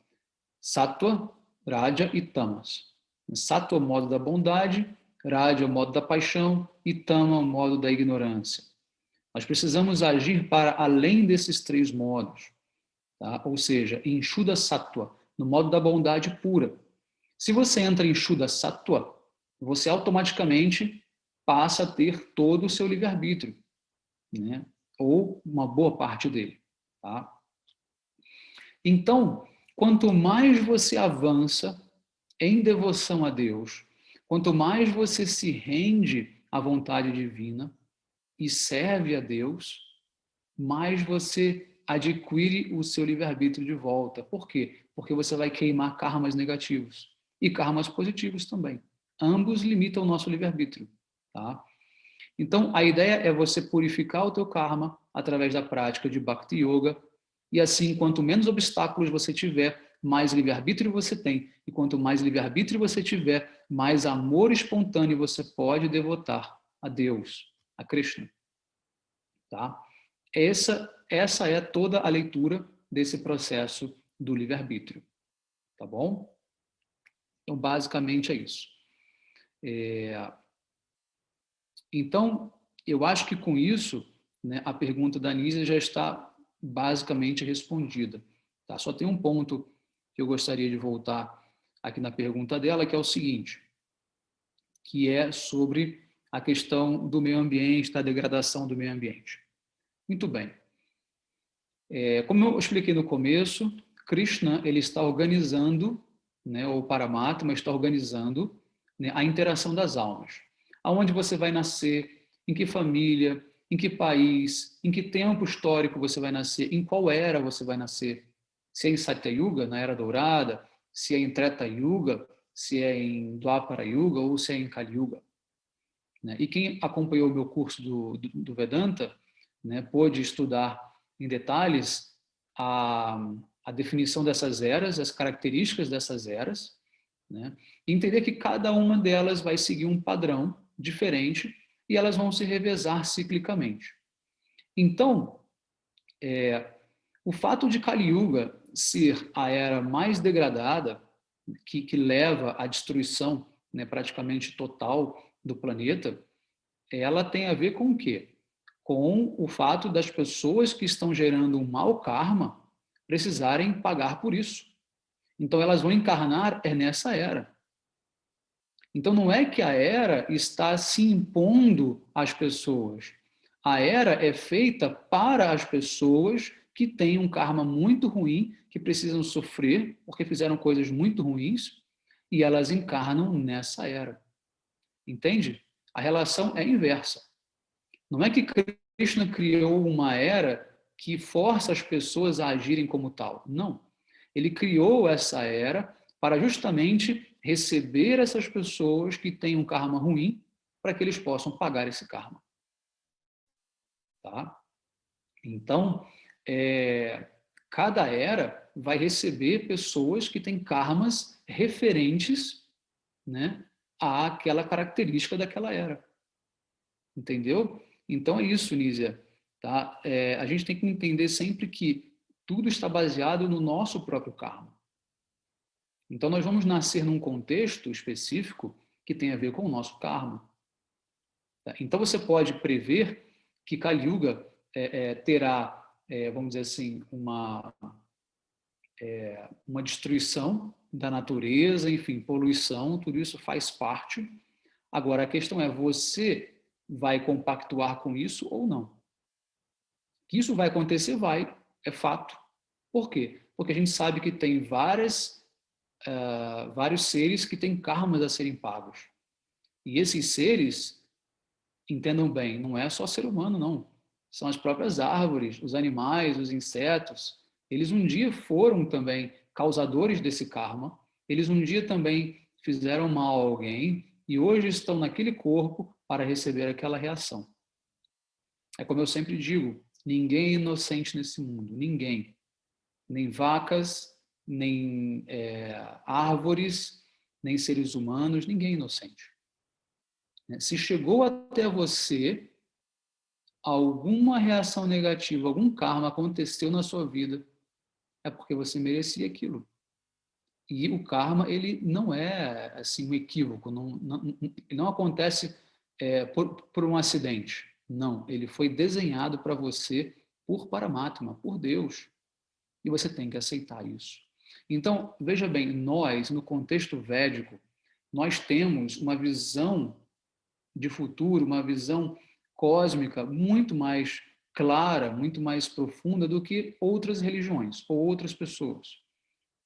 sattva, raja e tamas. Sattva é o modo da bondade, raja é o modo da paixão e tama é o modo da ignorância. Nós precisamos agir para além desses 3 modos, tá? Ou seja, em Shuddha Sattva, no modo da bondade pura. Se você entra em Shuddha Sattva, você automaticamente passa a ter todo o seu livre-arbítrio, né? Ou uma boa parte dele. Tá? Então, quanto mais você avança em devoção a Deus, quanto mais você se rende à vontade divina e serve a Deus, mais você adquire o seu livre-arbítrio de volta. Por quê? Porque você vai queimar karmas negativos e karmas positivos também. Ambos limitam o nosso livre-arbítrio. Tá? Então, a ideia é você purificar o teu karma através da prática de Bhakti Yoga, e assim, quanto menos obstáculos você tiver, mais livre-arbítrio você tem. E quanto mais livre-arbítrio você tiver, mais amor espontâneo você pode devotar a Deus, a Krishna. Tá? Essa é toda a leitura desse processo do livre-arbítrio. Tá bom? Então, basicamente é isso. Então, eu acho que com isso, né, a pergunta da Anísia já está basicamente respondida. Tá? Só tem um ponto que eu gostaria de voltar aqui na pergunta dela, que é o seguinte, que é sobre a questão do meio ambiente, da degradação do meio ambiente. Muito bem. Como eu expliquei no começo, Krishna ele está organizando, né, ou Paramatma está organizando, né, a interação das almas. Aonde você vai nascer, em que família, em que país, em que tempo histórico você vai nascer, em qual era você vai nascer. Se é em Satya Yuga, na Era Dourada, se é em Treta Yuga, se é em Dwapara Yuga ou se é em Kali Yuga. Né? E quem acompanhou o meu curso do Vedanta, né, pôde estudar em detalhes a definição dessas eras, as características dessas eras, né, e entender que cada uma delas vai seguir um padrão diferente e elas vão se revezar ciclicamente. Então, o fato de Kali Yuga ser a era mais degradada, que leva à destruição, né, praticamente total do planeta, ela tem a ver com o quê? Com o fato das pessoas que estão gerando um mau karma precisarem pagar por isso. Então, elas vão encarnar nessa era. Então, não é que a era está se impondo às pessoas. A era é feita para as pessoas que têm um karma muito ruim, que precisam sofrer porque fizeram coisas muito ruins, e elas encarnam nessa era. Entende? A relação é inversa. Não é que Krishna criou uma era que força as pessoas a agirem como tal. Não. Ele criou essa era para justamente receber essas pessoas que têm um karma ruim, para que eles possam pagar esse karma. Tá? Então, cada era vai receber pessoas que têm karmas referentes, né, àquela característica daquela era. Entendeu? Então é isso, Nízia. Tá? A gente tem que entender sempre que tudo está baseado no nosso próprio karma. Então nós vamos nascer num contexto específico que tem a ver com o nosso karma. Tá? Então você pode prever que Kali Yuga terá, vamos dizer assim, uma destruição da natureza, enfim, poluição, tudo isso faz parte. Agora, a questão é, você vai compactuar com isso ou não? Que isso vai acontecer, vai, é fato. Por quê? Porque a gente sabe que tem vários seres que têm karmas a serem pagos. E esses seres, entendam bem, não é só ser humano, não. São as próprias árvores, os animais, os insetos. Eles um dia foram também causadores desse karma. Eles um dia também fizeram mal a alguém e hoje estão naquele corpo para receber aquela reação. É como eu sempre digo, ninguém é inocente nesse mundo, ninguém. Nem vacas, nem árvores, nem seres humanos, ninguém é inocente. Se chegou até você alguma reação negativa, algum karma aconteceu na sua vida, é porque você merecia aquilo. E o karma, ele não é assim um equívoco, não acontece por um acidente. Não, ele foi desenhado para você por Paramatma, por Deus. E você tem que aceitar isso. Então, veja bem, nós, no contexto védico, nós temos uma visão de futuro, uma visão cósmica muito mais clara, muito mais profunda do que outras religiões ou outras pessoas.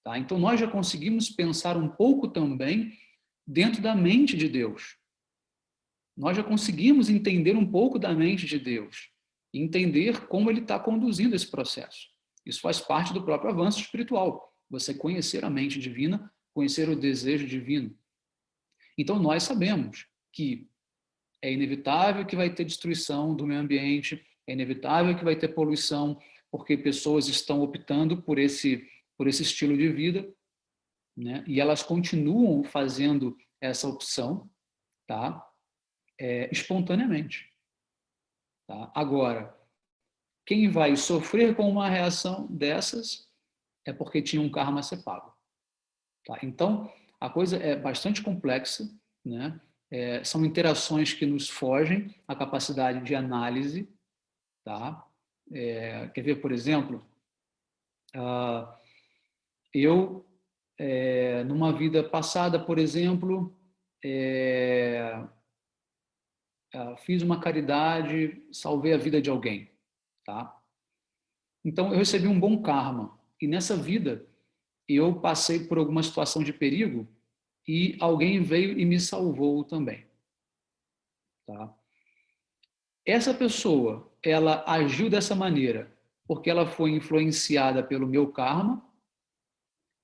Tá? Então, nós já conseguimos pensar um pouco também dentro da mente de Deus. Nós já conseguimos entender um pouco da mente de Deus, entender como ele está conduzindo esse processo. Isso faz parte do próprio avanço espiritual. Você conhecer a mente divina, conhecer o desejo divino. Então, nós sabemos que é inevitável que vai ter destruição do meio ambiente, é inevitável que vai ter poluição, porque pessoas estão optando por esse estilo de vida, né? E elas continuam fazendo essa opção, tá? Espontaneamente. Tá? Agora, quem vai sofrer com uma reação dessas é porque tinha um karma a ser pago. Tá? Então, a coisa é bastante complexa, né? São interações que nos fogem à capacidade de análise. Tá? Quer ver, por exemplo, eu, numa vida passada, por exemplo, fiz uma caridade, salvei a vida de alguém. Tá? Então, eu recebi um bom karma. E nessa vida, eu passei por alguma situação de perigo e alguém veio e me salvou também. Tá? Essa pessoa, ela agiu dessa maneira porque ela foi influenciada pelo meu karma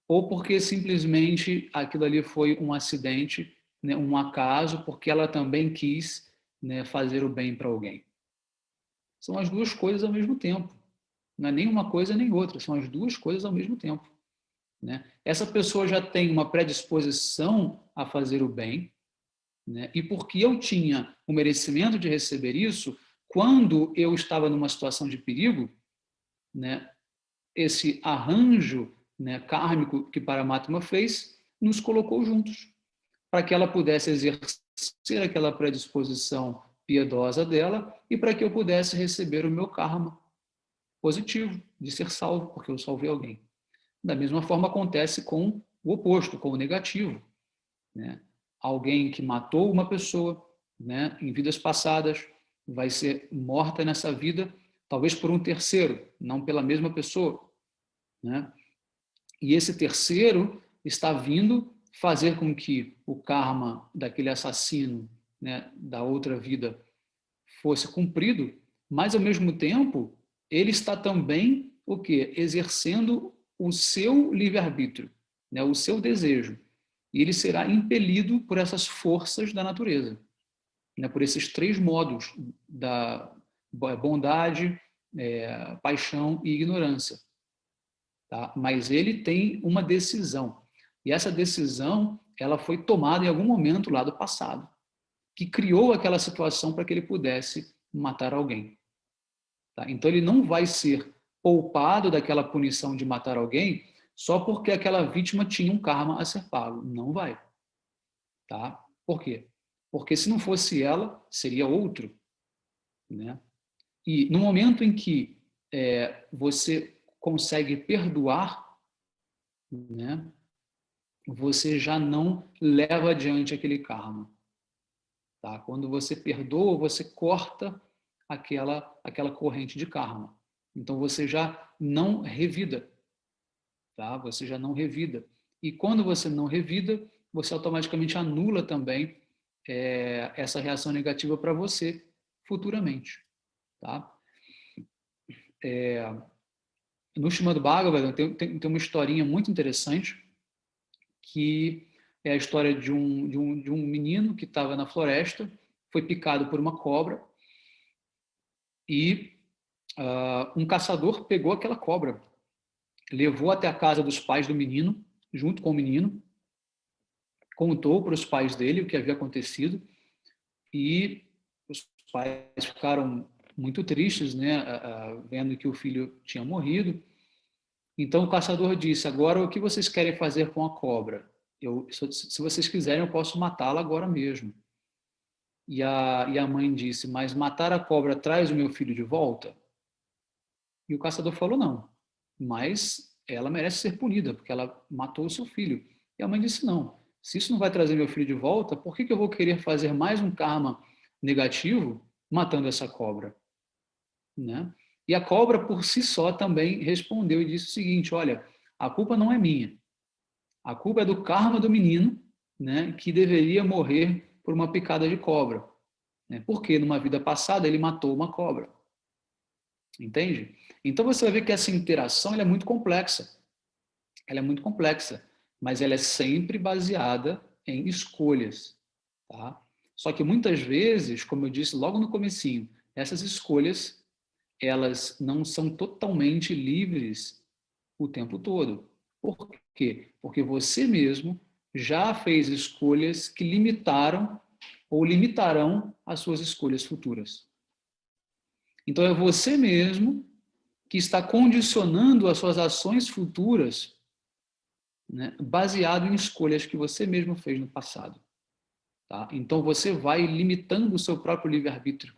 ou porque simplesmente aquilo ali foi um acidente, né, um acaso, porque ela também quis, né, fazer o bem para alguém. São as duas coisas ao mesmo tempo. Não é nem uma coisa nem outra, são as duas coisas ao mesmo tempo. Né? Essa pessoa já tem uma predisposição a fazer o bem, né? E porque eu tinha o merecimento de receber isso, quando eu estava numa situação de perigo, né, esse arranjo, né, kármico que Paramatma fez, nos colocou juntos, para que ela pudesse exercer aquela predisposição piedosa dela e para que eu pudesse receber o meu karma positivo de ser salvo, porque eu salvei alguém. Da mesma forma acontece com o oposto, com o negativo. Né? Alguém que matou uma pessoa, né, em vidas passadas, vai ser morta nessa vida, talvez por um terceiro, não pela mesma pessoa, né? E esse terceiro está vindo fazer com que o karma daquele assassino, né, da outra vida fosse cumprido, mas ao mesmo tempo ele está também o quê? Exercendo o seu livre-arbítrio, né, o seu desejo. E ele será impelido por essas forças da natureza, né, por esses três modos da bondade, paixão e ignorância. Tá? Mas ele tem uma decisão. E essa decisão, ela foi tomada em algum momento lá do passado, que criou aquela situação para que ele pudesse matar alguém. Tá? Então ele não vai ser poupado daquela punição de matar alguém só porque aquela vítima tinha um karma a ser pago. Não vai. Tá? Por quê? Porque se não fosse ela, seria outro. Né? E no momento em que você consegue perdoar, né, você já não leva adiante aquele karma. Tá? Quando você perdoa, você corta aquela corrente de karma. Então você já não revida. Tá? Você já não revida. E quando você não revida, você automaticamente anula também essa reação negativa para você futuramente. Tá? No Srimad Bhagavatam tem uma historinha muito interessante, que é a história de um menino que estava na floresta, foi picado por uma cobra e um caçador pegou aquela cobra, levou até a casa dos pais do menino, junto com o menino, contou para os pais dele o que havia acontecido e os pais ficaram muito tristes, né, vendo que o filho tinha morrido. Então o caçador disse: agora o que vocês querem fazer com a cobra? Se vocês quiserem, eu posso matá-la agora mesmo. E a mãe disse: mas matar a cobra traz o meu filho de volta? E o caçador falou: não, mas ela merece ser punida, porque ela matou o seu filho. E a mãe disse: não, se isso não vai trazer meu filho de volta, por que eu vou querer fazer mais um karma negativo matando essa cobra? Né? E a cobra, por si só, também respondeu e disse o seguinte: olha, a culpa não é minha, a culpa é do karma do menino, né, que deveria morrer por uma picada de cobra, né, porque numa vida passada ele matou uma cobra. Entende? Então você vai ver que essa interação ela é muito complexa. Ela é muito complexa, mas ela é sempre baseada em escolhas. Tá? Só que muitas vezes, como eu disse logo no comecinho, essas escolhas elas não são totalmente livres o tempo todo. Por quê? Porque você mesmo já fez escolhas que limitaram ou limitarão as suas escolhas futuras. Então é você mesmo que está condicionando as suas ações futuras, né, baseado em escolhas que você mesmo fez no passado. Tá? Então você vai limitando o seu próprio livre-arbítrio.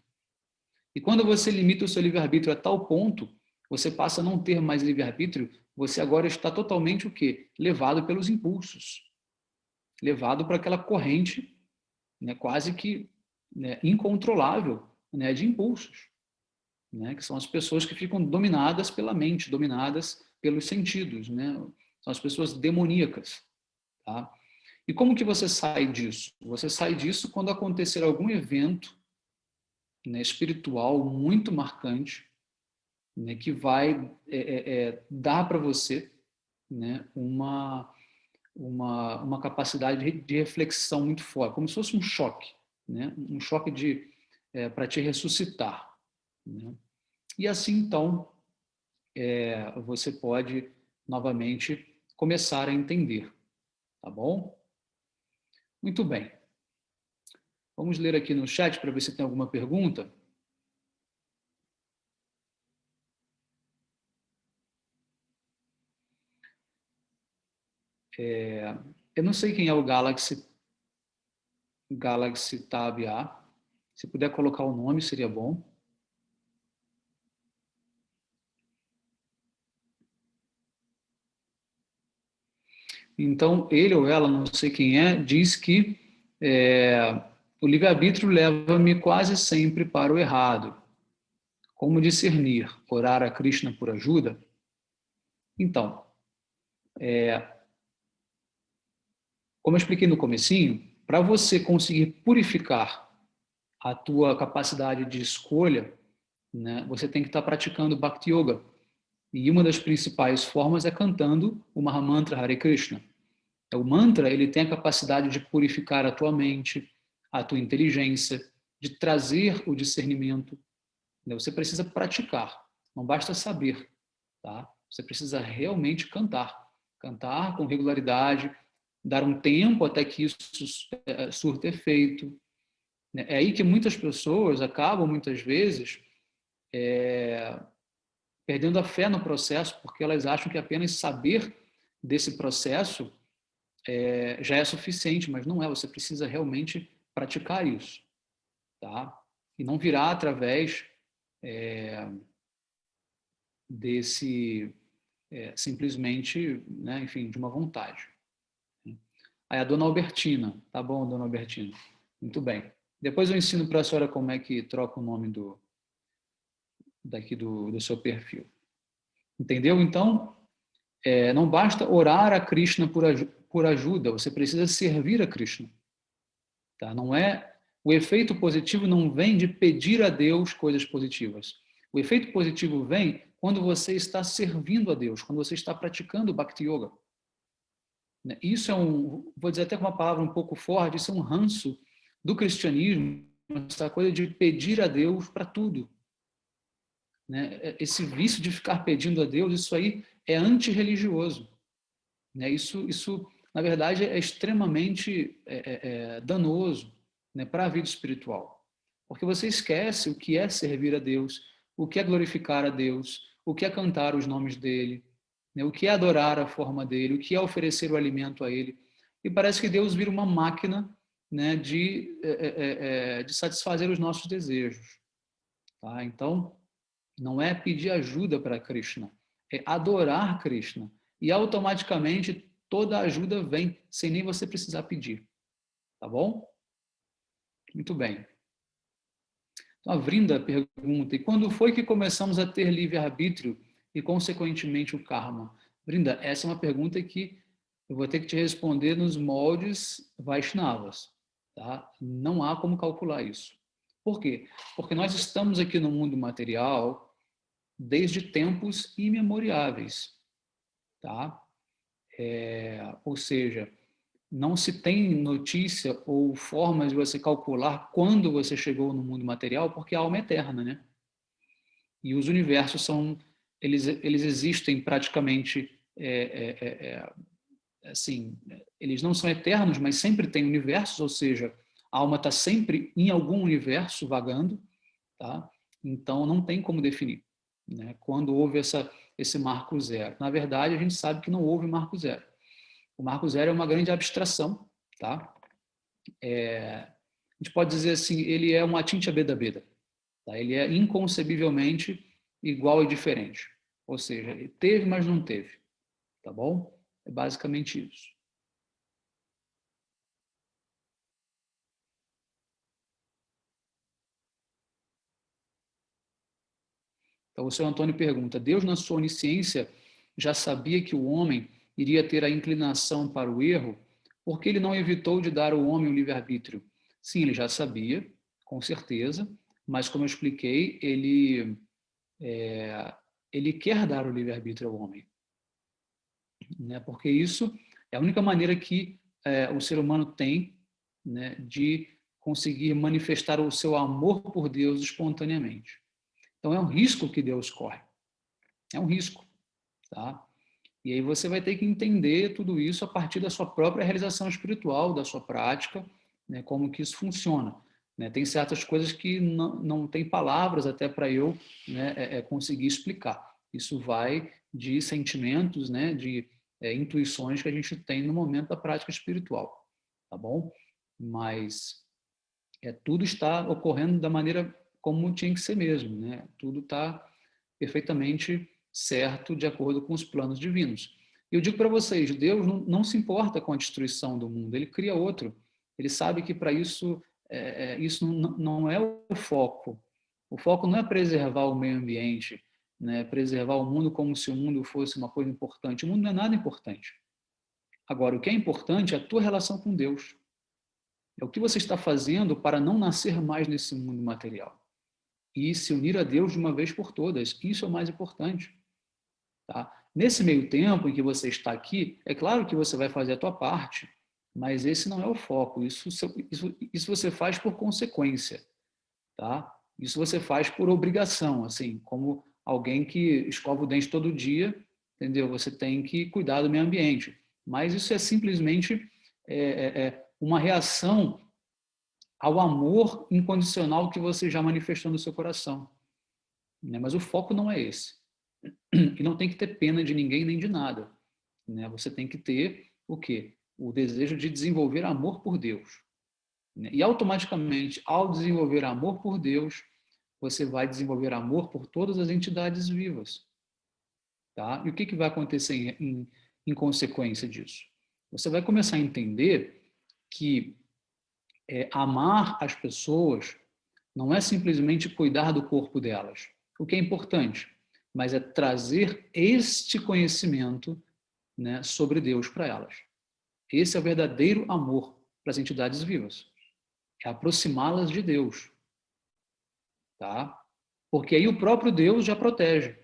E quando você limita o seu livre-arbítrio a tal ponto, você passa a não ter mais livre-arbítrio, você agora está totalmente o quê? Levado pelos impulsos. Levado para aquela corrente, né, quase que, né, incontrolável, né, de impulsos. Né, que são as pessoas que ficam dominadas pela mente, dominadas pelos sentidos. Né? São as pessoas demoníacas. Tá? E como que você sai disso? Você sai disso quando acontecer algum evento, né, espiritual muito marcante, né, que vai dar para você, né, uma capacidade de reflexão muito forte, como se fosse um choque, né, um choque para te ressuscitar. Né? E assim, então, você pode novamente começar a entender. Tá bom? Muito bem. Vamos ler aqui no chat para ver se tem alguma pergunta. Eu não sei quem é o Galaxy Tab A. Se puder colocar o nome, seria bom. Então, ele ou ela, não sei quem é, diz que o livre-arbítrio leva-me quase sempre para o errado. Como discernir? Orar a Krishna por ajuda? Então, como eu expliquei no comecinho, para você conseguir purificar a tua capacidade de escolha, né, você tem que estar praticando Bhakti Yoga. E uma das principais formas é cantando o Mahamantra Hare Krishna. Então, o mantra ele tem a capacidade de purificar a tua mente, a tua inteligência, de trazer o discernimento. Você precisa praticar, não basta saber. Tá? Você precisa realmente cantar. Cantar com regularidade, dar um tempo até que isso surta efeito. É aí que muitas pessoas acabam, muitas vezes, perdendo a fé no processo, porque elas acham que apenas saber desse processo já é suficiente, mas não é. Você precisa realmente praticar isso. Tá? E não virá através desse simplesmente, né, enfim, de uma vontade. Aí a dona Albertina, tá bom, dona Albertina? Muito bem. Depois eu ensino para a senhora como é que troca o nome daqui do seu perfil. Entendeu? Então, não basta orar a Krishna por ajuda, você precisa servir a Krishna. Tá? Não é, o efeito positivo não vem de pedir a Deus coisas positivas. O efeito positivo vem quando você está servindo a Deus, quando você está praticando Bhakti Yoga. Isso é vou dizer até com uma palavra um pouco forte, isso é um ranço do cristianismo, essa coisa de pedir a Deus para tudo. Esse vício de ficar pedindo a Deus, isso aí é antirreligioso. Isso, na verdade, é extremamente danoso para a vida espiritual. Porque você esquece o que é servir a Deus, o que é glorificar a Deus, o que é cantar os nomes dele, o que é adorar a forma dele, o que é oferecer o alimento a ele. E parece que Deus vira uma máquina de satisfazer os nossos desejos. Tá? Então, não é pedir ajuda para Krishna, é adorar Krishna. E automaticamente toda a ajuda vem, sem nem você precisar pedir. Tá bom? Muito bem. Então, a Vrinda pergunta, e quando foi que começamos a ter livre-arbítrio e, consequentemente, o karma? Vrinda, essa é uma pergunta que eu vou ter que te responder nos moldes Vaishnavas. Tá? Não há como calcular isso. Por quê? Porque nós estamos aqui no mundo material desde tempos imemoriáveis. Tá? Ou seja, não se tem notícia ou formas de você calcular quando você chegou no mundo material, porque a alma é eterna, né? E os universos eles existem praticamente, assim, eles não são eternos, mas sempre tem universos, ou seja, a alma está sempre em algum universo vagando, tá? Então não tem como definir, né? Quando houve esse marco zero. Na verdade, a gente sabe que não houve marco zero. O marco zero é uma grande abstração, tá? A gente pode dizer assim, ele é um Atincha Beda Beda. Tá? Ele é inconcebivelmente igual e diferente. Ou seja, ele teve, mas não teve. Tá bom? É basicamente isso. Então, o seu Antônio pergunta, Deus, na sua onisciência, já sabia que o homem iria ter a inclinação para o erro, por que ele não evitou de dar ao homem o livre-arbítrio? Sim, ele já sabia, com certeza, mas, como eu expliquei, ele quer dar o livre-arbítrio ao homem. Né? Porque isso é a única maneira que o ser humano tem, né, de conseguir manifestar o seu amor por Deus espontaneamente. Então é um risco que Deus corre. É um risco. Tá? E aí você vai ter que entender tudo isso a partir da sua própria realização espiritual, da sua prática, né, como que isso funciona. Né? Tem certas coisas que não tem palavras até para eu, né, conseguir explicar. Isso vai de sentimentos, né, de intuições que a gente tem no momento da prática espiritual, tá bom? Mas tudo está ocorrendo da maneira como tinha que ser mesmo, né? Tudo está perfeitamente certo de acordo com os planos divinos. E eu digo para vocês, Deus não se importa com a destruição do mundo, ele cria outro. Ele sabe que para isso isso não é o foco. O foco não é preservar o meio ambiente, né? Preservar o mundo como se o mundo fosse uma coisa importante. O mundo não é nada importante. Agora, o que é importante é a tua relação com Deus. É o que você está fazendo para não nascer mais nesse mundo material. E se unir a Deus de uma vez por todas. Isso é o mais importante. Tá? Nesse meio tempo em que você está aqui, é claro que você vai fazer a tua parte, mas esse não é o foco. Isso você faz por consequência. Tá? Isso você faz por obrigação, assim, como alguém que escova o dente todo dia, entendeu? Você tem que cuidar do meio ambiente. Mas isso é simplesmente uma reação ao amor incondicional que você já manifestou no seu coração. Né? Mas o foco não é esse. E não tem que ter pena de ninguém nem de nada. Né? Você tem que ter o quê? O desejo de desenvolver amor por Deus. Né? E automaticamente, ao desenvolver amor por Deus, você vai desenvolver amor por todas as entidades vivas. Tá? E o que vai acontecer em consequência disso? Você vai começar a entender que amar as pessoas não é simplesmente cuidar do corpo delas, o que é importante, mas é trazer este conhecimento, né, sobre Deus para elas. Esse é o verdadeiro amor para as entidades vivas. É aproximá-las de Deus. Tá? Porque aí o próprio Deus já protege.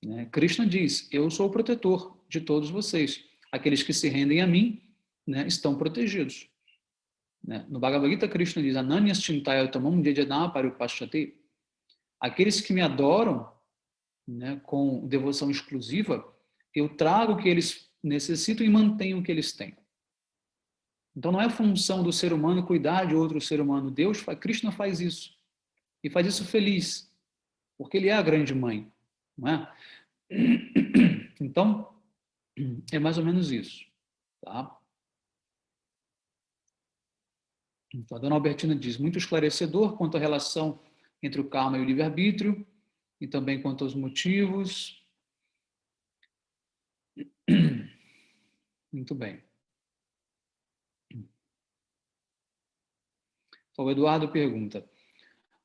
Né? Krishna diz, eu sou o protetor de todos vocês. Aqueles que se rendem a mim, né, estão protegidos. Né? No Bhagavad Gita, Krishna diz, Ananyas chintaya tamam jejana parupashate. Aqueles que me adoram, né, com devoção exclusiva, eu trago o que eles necessitam e mantenho o que eles têm. Então não é função do ser humano cuidar de outro ser humano. Krishna faz isso. E faz isso feliz, porque ele é a grande mãe. Não é? Então, é mais ou menos isso. Tá? Então, a dona Albertina diz, muito esclarecedor quanto à relação entre o karma e o livre-arbítrio, e também quanto aos motivos. Muito bem. Então, o Eduardo pergunta,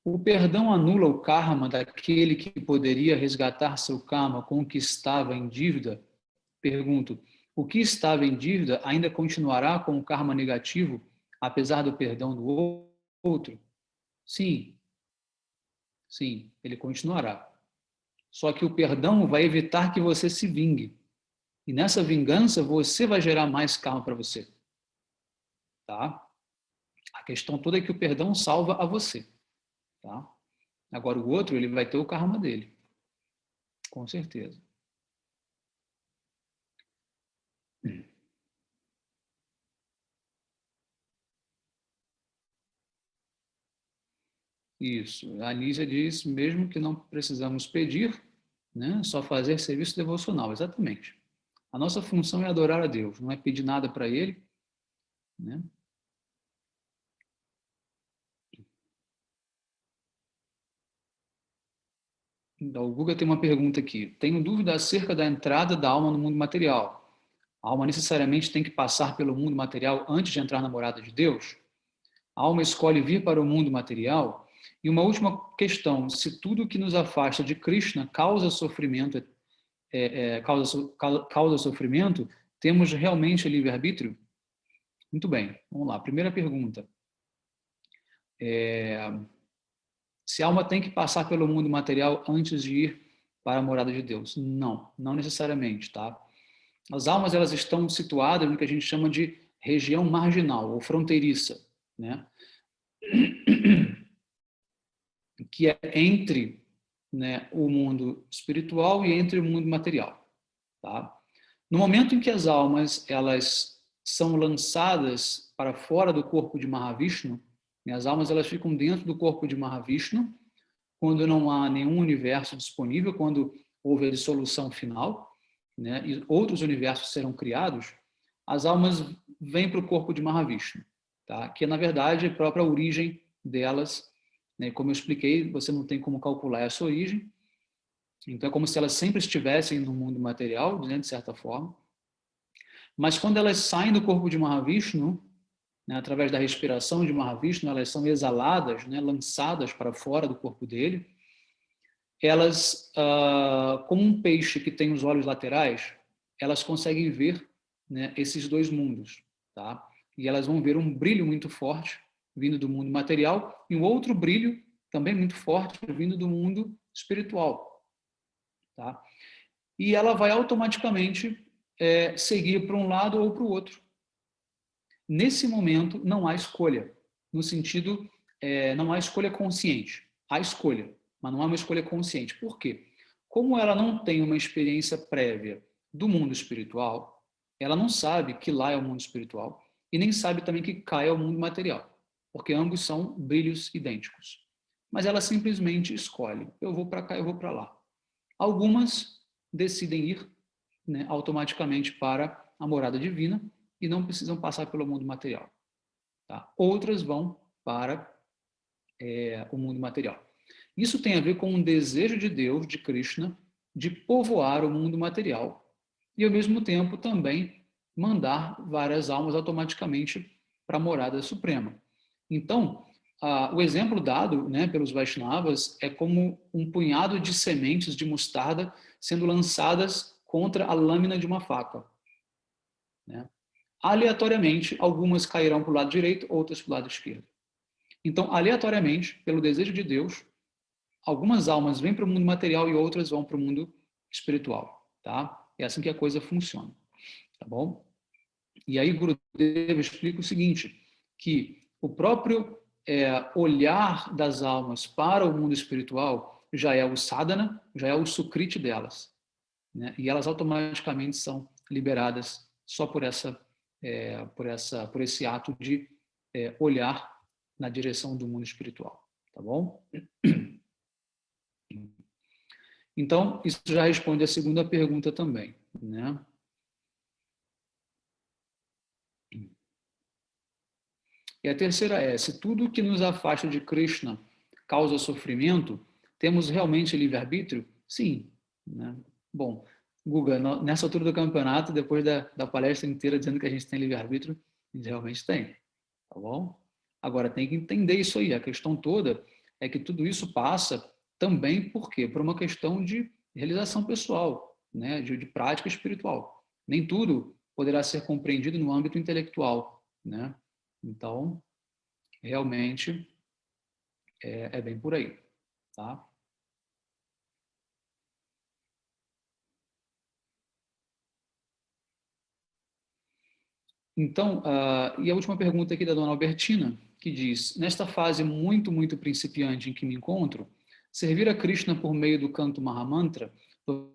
o perdão anula o karma daquele que poderia resgatar seu karma com o que estava em dívida? Pergunto, o que estava em dívida ainda continuará com o karma negativo, apesar do perdão do outro? Sim, sim, ele continuará. Só que o perdão vai evitar que você se vingue. E nessa vingança, você vai gerar mais karma para você. Tá? A questão toda é que o perdão salva a você. Tá? Agora, o outro, ele vai ter o karma dele. Com certeza. Isso. A Anísia diz, mesmo que não precisamos pedir, né, só fazer serviço devocional. Exatamente. A nossa função é adorar a Deus, não é pedir nada para Ele. Né? Então, o Guga tem uma pergunta aqui. Tenho dúvida acerca da entrada da alma no mundo material. A alma necessariamente tem que passar pelo mundo material antes de entrar na morada de Deus? A alma escolhe vir para o mundo material? E uma última questão, se tudo que nos afasta de Krishna causa sofrimento, causa sofrimento, temos realmente livre-arbítrio? Muito bem, vamos lá. Primeira pergunta. Se a alma tem que passar pelo mundo material antes de ir para a morada de Deus? Não, não necessariamente, tá? As almas, elas estão situadas no que a gente chama de região marginal ou fronteiriça, né? Que é entre, né, o mundo espiritual e entre o mundo material, tá? No momento em que as almas, elas são lançadas para fora do corpo de Mahavishnu, né, as almas, elas ficam dentro do corpo de Mahavishnu, quando não há nenhum universo disponível, quando houve a dissolução final, né, e outros universos serão criados, as almas vêm para o corpo de Mahavishnu, tá? Que é, na verdade, a própria origem delas. Né? Como eu expliquei, você não tem como calcular essa origem, então é como se elas sempre estivessem no mundo material, né, de certa forma. Mas quando elas saem do corpo de Mahavishnu, né, através da respiração de Mahavishnu, elas são exaladas, né, lançadas para fora do corpo dele. Elas, como um peixe que tem os olhos laterais, elas conseguem ver, né, esses dois mundos, tá? E elas vão ver um brilho muito forte vindo do mundo material e um outro brilho também muito forte vindo do mundo espiritual, tá? E ela vai automaticamente seguir para um lado ou para o outro. Nesse momento, não há escolha, no sentido, não há escolha consciente. Há escolha, mas não há uma escolha consciente. Por quê? Como ela não tem uma experiência prévia do mundo espiritual, ela não sabe que lá é o mundo espiritual e nem sabe também que cá é o mundo material, porque ambos são brilhos idênticos. Mas ela simplesmente escolhe, eu vou para cá, eu vou para lá. Algumas decidem ir, né, automaticamente para a morada divina e não precisam passar pelo mundo material. Tá? Outras vão para o mundo material. Isso tem a ver com um desejo de Deus, de Krishna, de povoar o mundo material e, ao mesmo tempo, também mandar várias almas automaticamente para a morada suprema. Então, o exemplo dado, né, pelos Vaishnavas é como um punhado de sementes de mostarda sendo lançadas contra a lâmina de uma faca. Né? Aleatoriamente, algumas cairão para o lado direito, outras para o lado esquerdo. Então, aleatoriamente, pelo desejo de Deus, algumas almas vêm para o mundo material e outras vão para o mundo espiritual, tá? É assim que a coisa funciona, tá bom? E aí Gurudeva explica o seguinte, que o próprio olhar das almas para o mundo espiritual já é o sadhana, já é o sukriti delas, né? E elas automaticamente são liberadas só por esse ato de olhar na direção do mundo espiritual, tá bom? Então, isso já responde a segunda pergunta também, né? E a terceira é, se tudo que nos afasta de Krishna causa sofrimento, temos realmente livre-arbítrio? Sim. Né? Bom, Guga, nessa altura do campeonato, depois da palestra inteira dizendo que a gente tem livre-arbítrio, a gente realmente tem, tá bom? Agora, tem que entender isso aí. A questão toda é que tudo isso passa também por quê? Por uma questão de realização pessoal, né? de prática espiritual. Nem tudo poderá ser compreendido no âmbito intelectual, né? Então, realmente, é bem por aí, tá? Então, e a última pergunta aqui da dona Albertina, que diz, nesta fase muito, muito principiante em que me encontro, servir a Krishna por meio do canto Mahamantra, do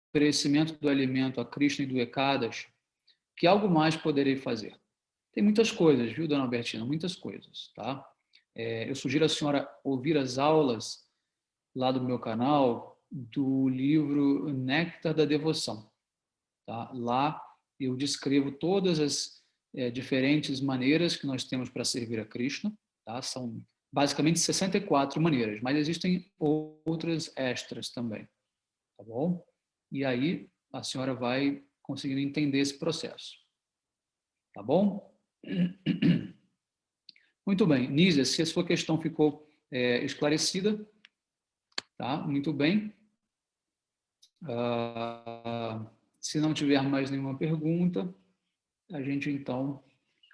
oferecimento do alimento a Krishna e do Ekadas, que algo mais poderei fazer? Tem muitas coisas, viu, dona Albertina? Muitas coisas, tá? Eu sugiro a senhora ouvir as aulas lá do meu canal do livro Néctar da Devoção. Tá? Lá eu descrevo todas as diferentes maneiras que nós temos para servir a Krishna. Tá? São basicamente 64 maneiras, mas existem outras extras também. Tá bom? E aí a senhora vai conseguindo entender esse processo. Tá bom? Muito bem. Nízia, se a sua questão ficou esclarecida, tá? Muito bem. Se não tiver mais nenhuma pergunta, a gente então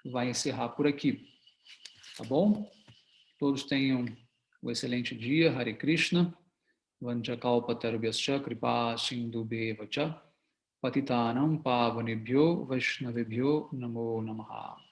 vai encerrar por aqui. Tá bom? Todos tenham um excelente dia. Hare Krishna. Vanchakalpatarubhyascha kripa sindhubheva cha patitanam pavanebhyo vaishnavebhyo namo namaha.